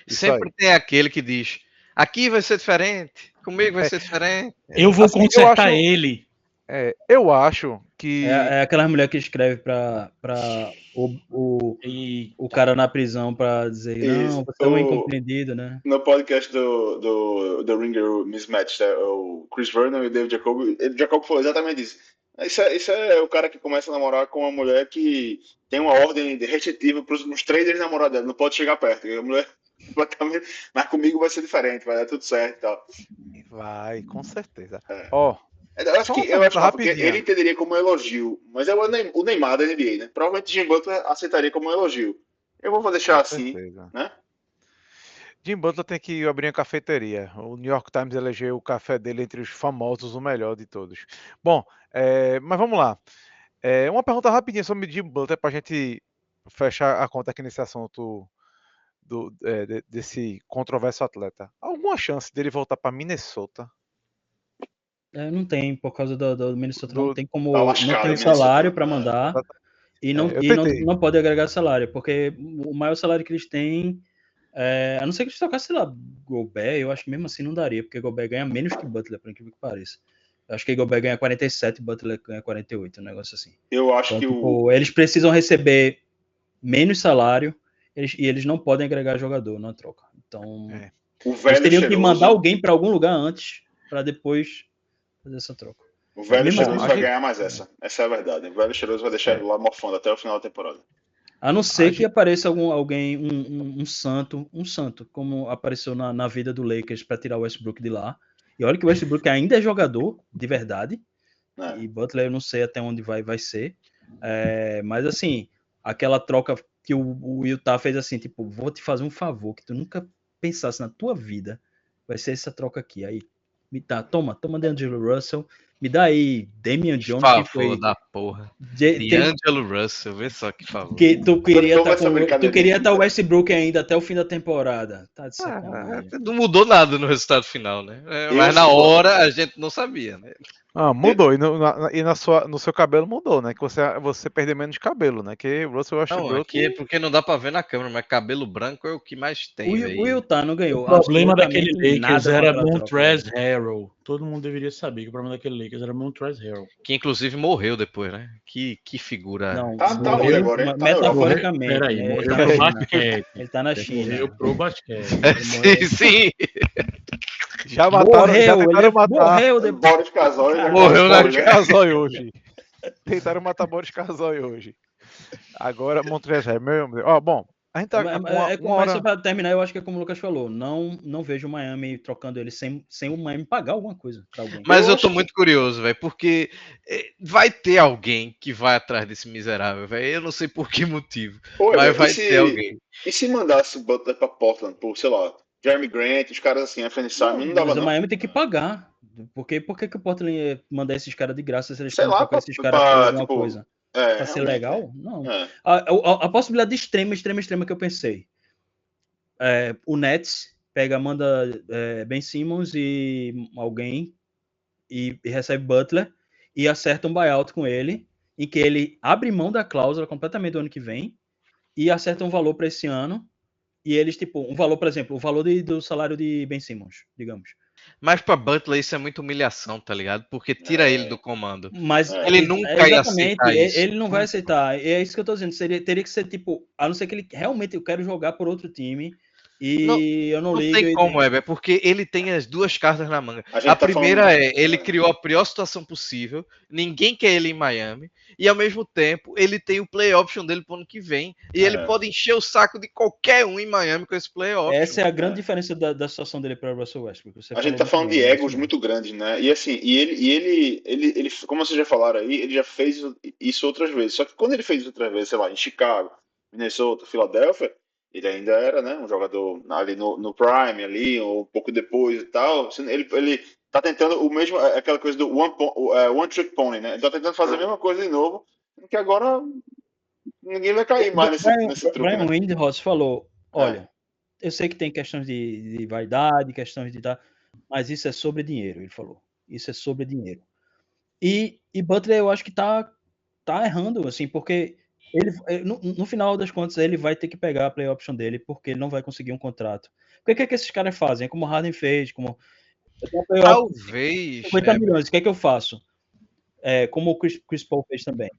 Isso Sempre aí. tem aquele que diz: aqui vai ser diferente, comigo vai ser diferente. Eu vou Assim, consertar ele. Eu acho que. É aquela mulher que escreve para o cara na prisão para dizer, não, você é um incompreendido, né? No podcast do The Ringer Mismatch, o Chris Vernon e o David Jacob, o Jacob falou exatamente isso. Isso é o cara que começa a namorar com uma mulher que tem uma ordem restritiva para os 3 eles namorar dela, não pode chegar perto. A mulher mas comigo vai ser diferente, vai dar tudo certo e tal. Vai, com certeza. Eu acho que ele entenderia como um elogio, mas é o Neymar da NBA, né? Provavelmente Jim Butler aceitaria como um elogio. Eu vou deixar assim, né? Jim Butler tem que abrir uma cafeteria. O New York Times elegeu o café dele entre os famosos o melhor de todos. Bom, mas vamos lá. Uma pergunta rapidinha sobre Jim Butler para a gente fechar a conta aqui nesse assunto desse controverso atleta. Alguma chance dele voltar para Minnesota? Não tem, por causa do Minnesota, não tem como, Tá não lascado tem em o salário Minnesota. para mandar e não pode agregar salário, porque o maior salário que eles têm, a não ser que eles tocassem, sei lá, Gobert, eu acho que mesmo assim não daria, porque Gobert ganha menos que Butler, por incrível que pareça. Eu acho que Gobert ganha 47 e Butler ganha 48, um negócio assim. Eu acho então, que tipo, eles precisam receber menos salário e eles não podem agregar jogador na troca. Então, eles teriam que mandar alguém para algum lugar antes, para depois fazer essa troca. O velho cheiroso vai ganhar mais essa. Essa é a verdade. O velho cheiroso vai deixar ele lá morfando até o final da temporada. A não ser que apareça alguém, um santo, como apareceu na vida do Lakers para tirar o Westbrook de lá. E olha que o Westbrook ainda é jogador, de verdade. E Butler eu não sei até onde vai ser. Mas assim, aquela troca que o Utah fez assim, tipo, vou te fazer um favor que tu nunca pensasse na tua vida, vai ser essa troca aqui. Aí, me dá, toma DeAngelo Russell, me dá aí Damian Jones, favor, que foi da porra. DeAngelo Russell, vê só que favor. Que tu queria estar o Westbrook ainda até o fim da temporada. Tá de sacanagem. Não mudou nada no resultado final, né? Mas na hora a gente não sabia, né? Mudou. E no seu cabelo mudou, né? Que você perdeu menos cabelo, né? Que o Russell Não, aqui é porque não dá pra ver na câmera, mas cabelo branco é o que mais tem. O Utah não ganhou. O problema daquele Lakers era Montrezl Harrell. Todo mundo deveria saber que o problema daquele Lakers era Montrezl Harrell. Que inclusive morreu depois, né? Que figura. Não, morreu agora, hein? Metaforicamente. Peraí, morreu pro basquete. Ele tá na China. Morreu pro basquete. Sim. Já mataram, morreu depois. Boris Casoy. Morreu na Casoy hoje. Tentaram matar Boris Casoy hoje. Agora Montrezl Harrell. Bom, A gente tá com uma Mas só hora. para terminar, eu acho que é como o Lucas falou, não vejo o Miami trocando ele sem o Miami pagar alguma coisa para alguém. Mas eu acho tô que- muito curioso, velho, porque vai ter alguém que vai atrás desse miserável, velho. Eu não sei por que motivo, Pô, mas velho, vai ter alguém. e se mandasse o Butler pra Portland, por, sei lá, Jeremy Grant, os caras assim, Anthony Simon, não dava Mas o não? Miami tem que pagar. Por que o Portland ia mandar esses caras de graça se eles Sei podem lá, trocar esses caras por alguma tipo, coisa? Para ser realmente, né? legal? Não. É. A possibilidade extrema que eu pensei. O Nets manda Ben Simmons e alguém e recebe Butler e acerta um buyout com ele, em que ele abre mão da cláusula completamente do ano que vem e acerta um valor para esse ano. E eles, tipo, um valor, por exemplo, o valor do salário de Ben Simmons, digamos. Mas pra Butler isso é muita humilhação, tá ligado? Porque tira ele do comando. Mas Ele nunca ia exatamente, aceitar isso. ele não vai aceitar. E é isso que eu tô dizendo. Teria que ser tipo, a não ser que ele realmente eu quero jogar por outro time Não, e eu não não ligo. tem como, Weber, porque ele tem as duas cartas na manga. A gente A tá primeira falando. ele criou a pior situação possível, ninguém quer ele em Miami, e ao mesmo tempo ele tem o play option dele pro ano que vem, e ele pode encher o saco de qualquer um em Miami com esse play option. Essa é a grande diferença da situação dele para Russell Westbrook. A gente tá falando de egos muito grandes, né? E assim, ele, como vocês já falaram aí, ele já fez isso outras vezes. Só que quando ele fez outras vezes, sei lá, em Chicago, Minnesota, Filadélfia, ele ainda era, né, um jogador ali no Prime, ali, ou um pouco depois e tal. Ele tá tentando o mesmo, aquela coisa do one trick pony, né? Ele tá tentando fazer a mesma coisa de novo, que agora ninguém vai cair mais nesse truque, Brian né? Windhorst falou, olha, eu sei que tem questões de vaidade, questões de... Mas isso é sobre dinheiro, ele falou. Isso é sobre dinheiro. E Butler, eu acho que tá errando, assim, porque ele, no final das contas, ele vai ter que pegar a play option dele, porque ele não vai conseguir um contrato. O que é que esses caras fazem? É como o Harden fez, como... Talvez... 50 milhões, o que é que eu faço? Como o Chris Paul fez também.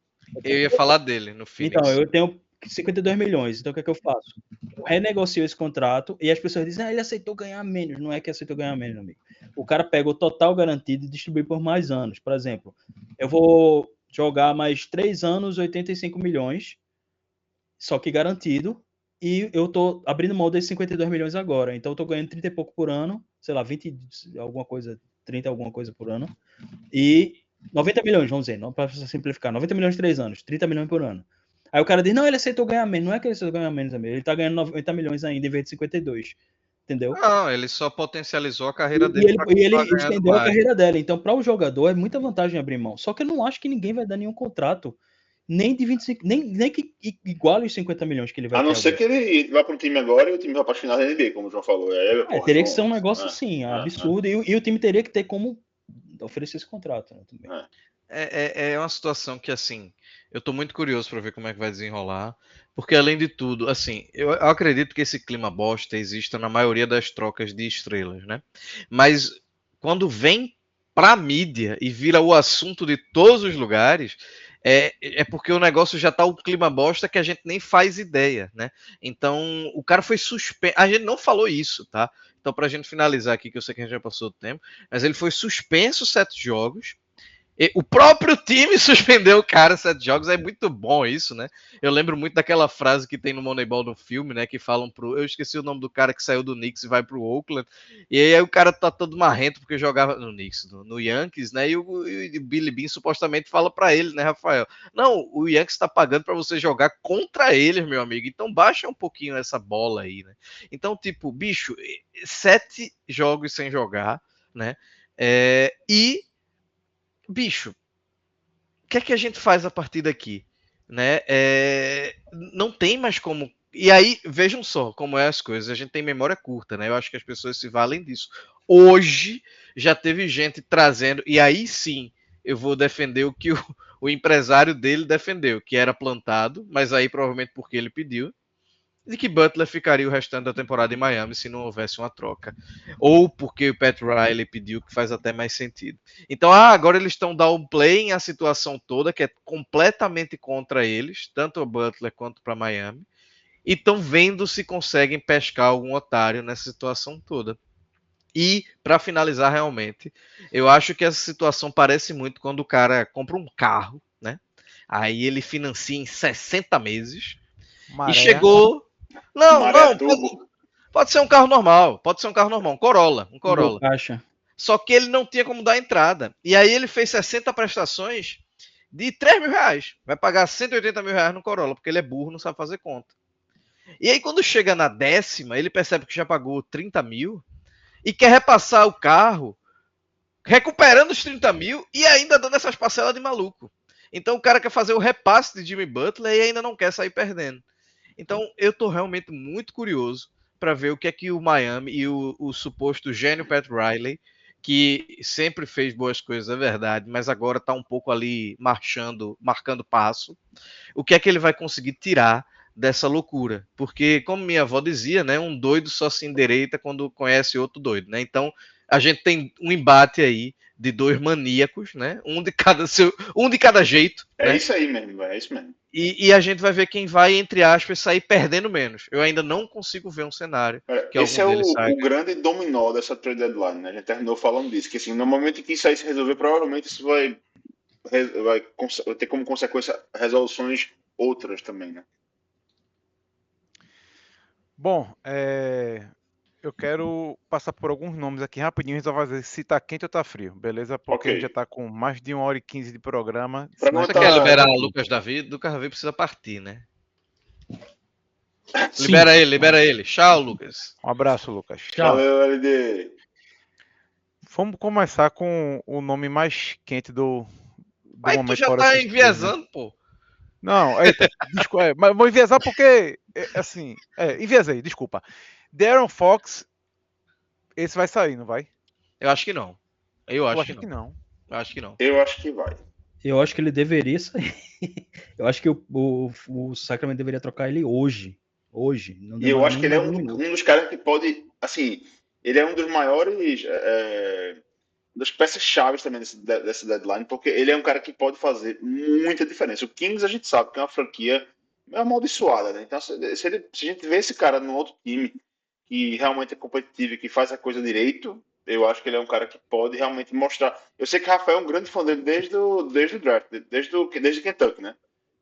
Eu ia falar dele no Phoenix. Então, eu tenho 52 milhões, então o que é que eu faço? Eu renegocio esse contrato e as pessoas dizem, ele aceitou ganhar menos. Não é que aceitou ganhar menos, amigo. O cara pega o total garantido e distribui por mais anos. Por exemplo, eu vou jogar mais 3 anos, 85 milhões, só que garantido, e eu tô abrindo mão desses 52 milhões agora. Então eu tô ganhando 30 e pouco por ano, sei lá, 20 alguma coisa, 30 alguma coisa por ano, e 90 milhões, vamos dizer, não para simplificar, 90 milhões de 3 anos, 30 milhões por ano. Aí o cara diz, não, ele aceitou ganhar menos. Não é que ele aceitou ganhar menos, amigo. Ele tá ganhando 90 milhões ainda em vez de 52. Entendeu? Não, ele só potencializou a carreira dele. E ele estendeu a carreira dela. Então, para o jogador, é muita vantagem abrir mão. Só que eu não acho que ninguém vai dar nenhum contrato, nem de 25, nem que iguale os 50 milhões que ele vai ter. A não ser que ele vá para um time agora e o time vá para as finais da NBA, como o João falou. Teria que ser um negócio assim, absurdo. E o time teria que ter como oferecer esse contrato. Né, também. É uma situação que, assim, eu tô muito curioso para ver como é que vai desenrolar, porque além de tudo, assim, eu acredito que esse clima bosta exista na maioria das trocas de estrelas, né? Mas quando vem pra mídia e vira o assunto de todos os lugares, é porque o negócio já tá um clima bosta que a gente nem faz ideia, né? Então, o cara foi suspenso. A gente não falou isso, tá? Então, pra gente finalizar aqui, que eu sei que a gente já passou do tempo, mas ele foi suspenso 7 jogos. O próprio time suspendeu o cara 7 jogos, é muito bom isso, né? Eu lembro muito daquela frase que tem no Moneyball no filme, né? Que falam pro. Eu esqueci o nome do cara que saiu do Knicks e vai pro Oakland. E aí o cara tá todo marrento porque jogava no Knicks, no Yankees, né? E o Billy Bean supostamente fala para ele, né, Rafael? Não, o Yankees tá pagando para você jogar contra eles, meu amigo. Então baixa um pouquinho essa bola aí, né? Então, tipo, bicho, 7 jogos sem jogar, né? Bicho, o que é que a gente faz a partir daqui? Né? Não tem mais como. E aí, vejam só como é as coisas. A gente tem memória curta, né? Eu acho que as pessoas se valem disso. Hoje já teve gente trazendo, e aí sim eu vou defender o que o empresário dele defendeu, que era plantado, mas aí provavelmente porque ele pediu, de que Butler ficaria o restante da temporada em Miami se não houvesse uma troca. Ou porque o Pat Riley pediu, que faz até mais sentido. Então, agora eles estão downplaying a situação toda, que é completamente contra eles, tanto o Butler quanto para Miami, e estão vendo se conseguem pescar algum otário nessa situação toda. E, para finalizar realmente, eu acho que essa situação parece muito quando o cara compra um carro, né? Aí ele financia em 60 meses, e chegou Não, Maré não, turbo. pode ser um carro normal, um Corolla, Deu caixa. Só que ele não tinha como dar entrada. E aí ele fez 60 prestações de R$3.000. Vai pagar R$180.000 no Corolla, porque ele é burro, não sabe fazer conta. E aí quando chega na 10ª, ele percebe que já pagou 30 mil e quer repassar o carro, recuperando os 30 mil e ainda dando essas parcelas de maluco. Então o cara quer fazer o repasse de Jimmy Butler e ainda não quer sair perdendo. Então eu tô realmente muito curioso para ver o que é que o Miami e o suposto gênio Pat Riley, que sempre fez boas coisas, é verdade, mas agora tá um pouco ali marcando passo, o que é que ele vai conseguir tirar dessa loucura? Porque, como minha avó dizia, né, um doido só se endireita quando conhece outro doido, né? Então, a gente tem um embate aí de dois maníacos, né? Um de cada jeito, É né? isso aí mesmo, é isso mesmo. E a gente vai ver quem vai, entre aspas, sair perdendo menos. Eu ainda não consigo ver um cenário que Esse algum é deles saia. o grande dominó dessa trade deadline, né? A gente terminou falando disso, que assim, no momento em que isso aí se resolver, provavelmente isso vai ter como consequência resoluções outras também, né? Bom, eu quero passar por alguns nomes aqui rapidinho e resolver dizer se tá quente ou tá frio, beleza? Porque a gente já tá com mais de 1h15 de programa. Pra senão não a Você gente tá- quer vai liberar ficar aqui. Lucas Davi? Lucas Davi precisa partir, né? Sim. Libera ele. Tchau, Lucas. Um abraço, Lucas. Tchau. Valeu, LD. Vamos começar com o nome mais quente do Mas tu momento já para tá esses times, né? enviesando, pô. Não, eita, desculpa, mas vou enviesar porque, assim, enviesei, desculpa. Darren Fox, esse vai sair, não vai? Eu acho que não. Eu Eu acho acho que que não. não. Eu acho que não. Eu acho que vai. Eu acho que ele deveria sair. Eu acho que o Sacramento deveria trocar ele hoje. Hoje. Não E eu demora acho nem que ele é mais um minuto. um dos caras que pode, assim, ele é um dos maiores das peças-chave também dessa deadline, porque ele é um cara que pode fazer muita diferença. O Kings a gente sabe que é uma franquia meio amaldiçoada, né? Então, se a gente vê esse cara num outro time que realmente é competitivo e que faz a coisa direito, eu acho que ele é um cara que pode realmente mostrar. Eu sei que o Rafael é um grande fã dele desde o draft, desde Kentucky, né?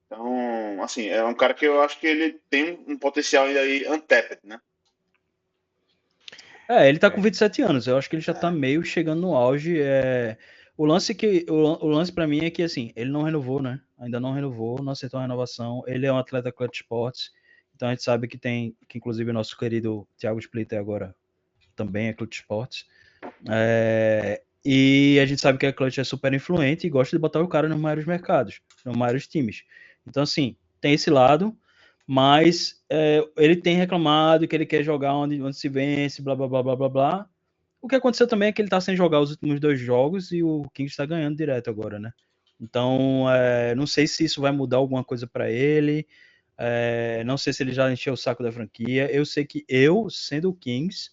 Então, assim, é um cara que eu acho que ele tem um potencial ainda aí untapped, né? Ele tá com 27 anos. Eu acho que ele já tá meio chegando no auge. O lance para mim é que assim, ele não renovou, né? Ainda não renovou, não aceitou a renovação. Ele é um atleta Clutch Sports. Então a gente sabe que que inclusive o nosso querido Thiago Splitter agora também é Clutch Sports. E a gente sabe que a Clutch é super influente e gosta de botar o cara nos maiores mercados, nos maiores times. Então, assim, tem esse lado, mas ele tem reclamado que ele quer jogar onde se vence, blá, blá, blá, blá, blá, blá. O que aconteceu também é que ele tá sem jogar os últimos 2 jogos e o Kings está ganhando direto agora, né? Então, não sei se isso vai mudar alguma coisa para ele, não sei se ele já encheu o saco da franquia. Eu sei que eu, sendo o Kings,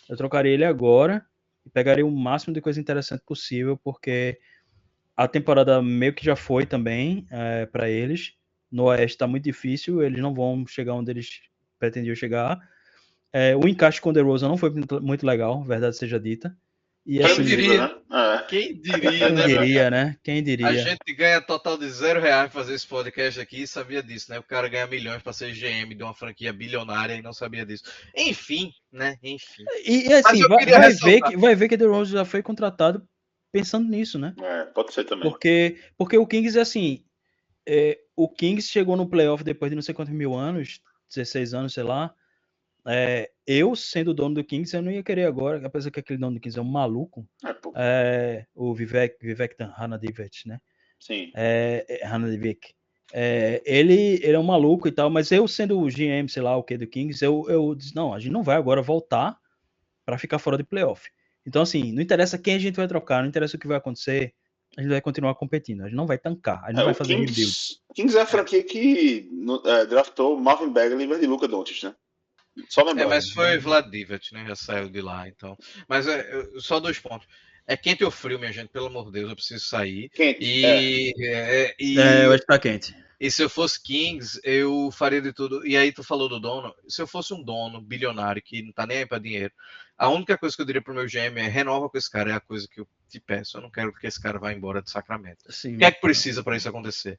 eu trocaria ele agora e pegaria o máximo de coisa interessante possível, porque a temporada meio que já foi também para eles. No Oeste está muito difícil, eles não vão chegar onde eles pretendiam chegar. O encaixe com o DeRozan não foi muito legal, verdade seja dita. E Quem assim, diria? Né? Quem diria, quem né, meu diria, cara? né? Quem A diria? gente ganha total de R$0 fazer esse podcast aqui e sabia disso, né? O cara ganha milhões para ser GM de uma franquia bilionária e não sabia disso. Enfim, né? Enfim. E Mas assim, eu queria ressaltar. vai ver que o DeRozan já foi contratado pensando nisso, né? Pode ser também. Porque o Kings, assim, o Kings chegou no playoff depois de não sei quantos mil anos, 16 anos, sei lá. Eu, sendo dono do Kings, eu não ia querer agora, apesar que aquele dono do Kings é um maluco, Pô, o Vivek Ranadivet, né? sim. Ranadivet. Ele é um maluco e tal, mas eu, sendo o GM, sei lá o que, do Kings, eu disse, não, a gente não vai agora voltar para ficar fora de playoff. Então, assim, não interessa quem a gente vai trocar, não interessa o que vai acontecer, a gente vai continuar competindo, a gente não vai tancar, a gente não vai fazer rebuild. O Kings é a franquia que draftou Marvin Bagley em vez de Luka Doncic, né? Só lembrando. Mas foi Vlad Divac, né? Já saiu de lá, então. Mas só 2 pontos. É quente ou frio, minha gente? Pelo amor de Deus, eu preciso sair. Quente. Eu acho que tá quente. E se eu fosse Kings, eu faria de tudo. E aí tu falou do dono. Se eu fosse um dono bilionário que não tá nem aí pra dinheiro, a única coisa que eu diria pro meu GM é renova com esse cara, é a coisa que eu te peço. Eu não quero que esse cara vá embora de Sacramento. Sim. O que é que precisa para isso acontecer?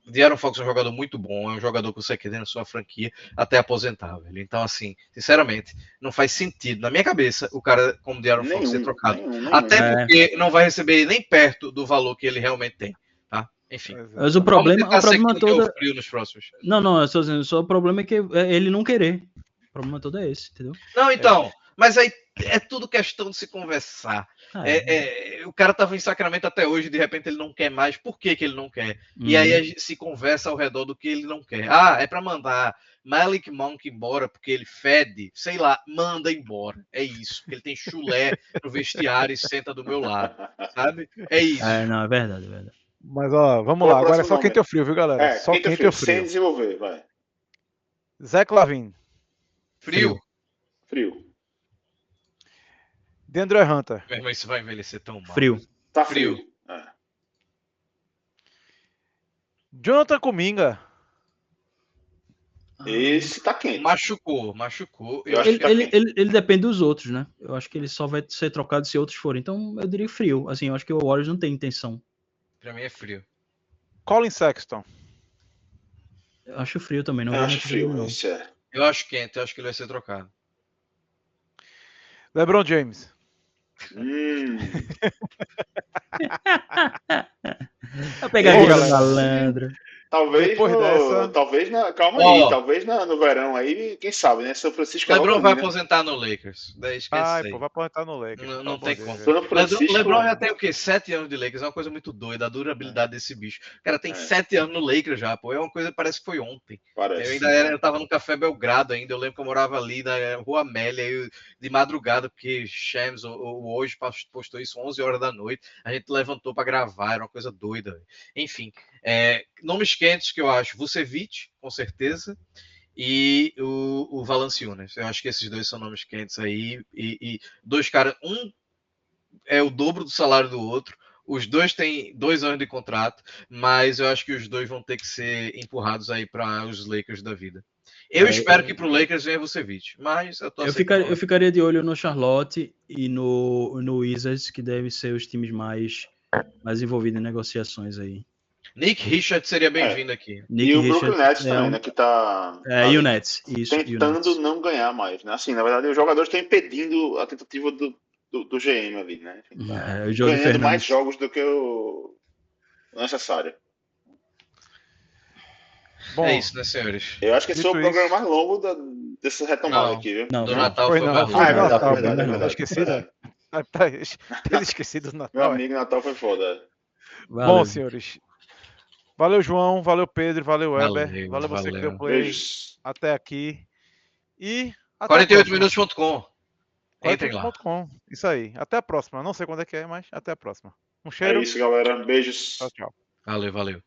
De'Aaron Fox é um jogador muito bom, é um jogador que você quer ter na sua franquia até aposentar, velho. Então, assim, sinceramente, não faz sentido, na minha cabeça, o cara como De'Aaron Fox ser trocado. Até porque não vai receber nem perto do valor que ele realmente tem, tá? Enfim. Mas o problema todo é frio nos próximos. Não, eu estou dizendo, só o problema é que ele não querer. O problema todo é esse, entendeu? Não, então, mas aí é tudo questão de se conversar. O cara tava em Sacramento até hoje, de repente ele não quer mais. Por que ele não quer? E aí a gente se conversa ao redor do que ele não quer. Ah, é para mandar Malik Monk embora porque ele fede, sei lá, manda embora. É isso. Ele tem chulé no vestiário e senta do meu lado, sabe? É isso. Não, é verdade, é verdade. Mas ó, vamos lá, agora é só quente ou frio, viu, galera? Só quente ou frio. Sem desenvolver, vai. Zach LaVine. Frio. DeAndre Hunter. Meu irmão, isso vai envelhecer tão mal. Frio. Tá frio. Jonathan Kuminga. Esse tá quente. Machucou. Ele depende dos outros, né? Eu acho que ele só vai ser trocado se outros forem. Então, eu diria frio. Assim, eu acho que o Warriors não tem intenção. Pra mim é frio. Colin Sexton. Eu acho frio também. Não eu acho frio, não. isso é. Eu acho quente. Eu acho que ele vai ser trocado. LeBron James. A pegadinha do malandro. Talvez calma aí, talvez no verão aí, quem sabe, né? São Francisco. LeBron vai aposentar no Lakers. Daí esquece. Vai aposentar no Lakers. Não tem como. Francisco... LeBron já tem o quê? 7 anos de Lakers. É uma coisa muito doida, a durabilidade desse bicho. O cara tem 7 anos no Lakers já, pô. É uma coisa que parece que foi ontem. Eu tava no Café Belgrado ainda. Eu lembro que eu morava ali na Rua Amélia, de madrugada, porque Shams hoje postou isso 11 horas da noite. A gente levantou pra gravar, era uma coisa doida. Enfim, nomes quentes que eu acho, Vucevic, com certeza, e o Valanciunas. Eu acho que esses dois são nomes quentes aí, e dois caras, um é o dobro do salário do outro, os dois têm 2 anos de contrato, mas eu acho que os dois vão ter que ser empurrados aí para os Lakers da vida. Eu espero que pro Lakers venha Vucevic, mas eu ficaria de olho no Charlotte e no Wizards, que devem ser os times mais envolvidos em negociações aí. Nick Richards seria bem-vindo aqui. E o Brooklyn Nets também, né? Que tá. E o Nets. Isso, tentando não ganhar mais, né? Assim, na verdade, os jogadores estão impedindo a tentativa do GM ali, né? Ganhando mais jogos do que o necessário. Bom, é isso, né, senhores? Eu acho que esse foi o programa mais longo dessa retomada aqui, viu? Do Natal foi mais longo. É verdade. Tá esquecido? Tá esquecido do Natal. Meu amigo, Natal foi foda. Valeu. Bom, senhores. Valeu, João. Valeu, Pedro. Valeu, Weber. Valeu você que deu play. Beijos. Até aqui. E. 48minutos.com. Entrem lá. 48minutos.com. Isso aí. Até a próxima. Não sei quando é que é, mas até a próxima. Um cheiro. É isso, galera. Beijos. Tchau. Valeu.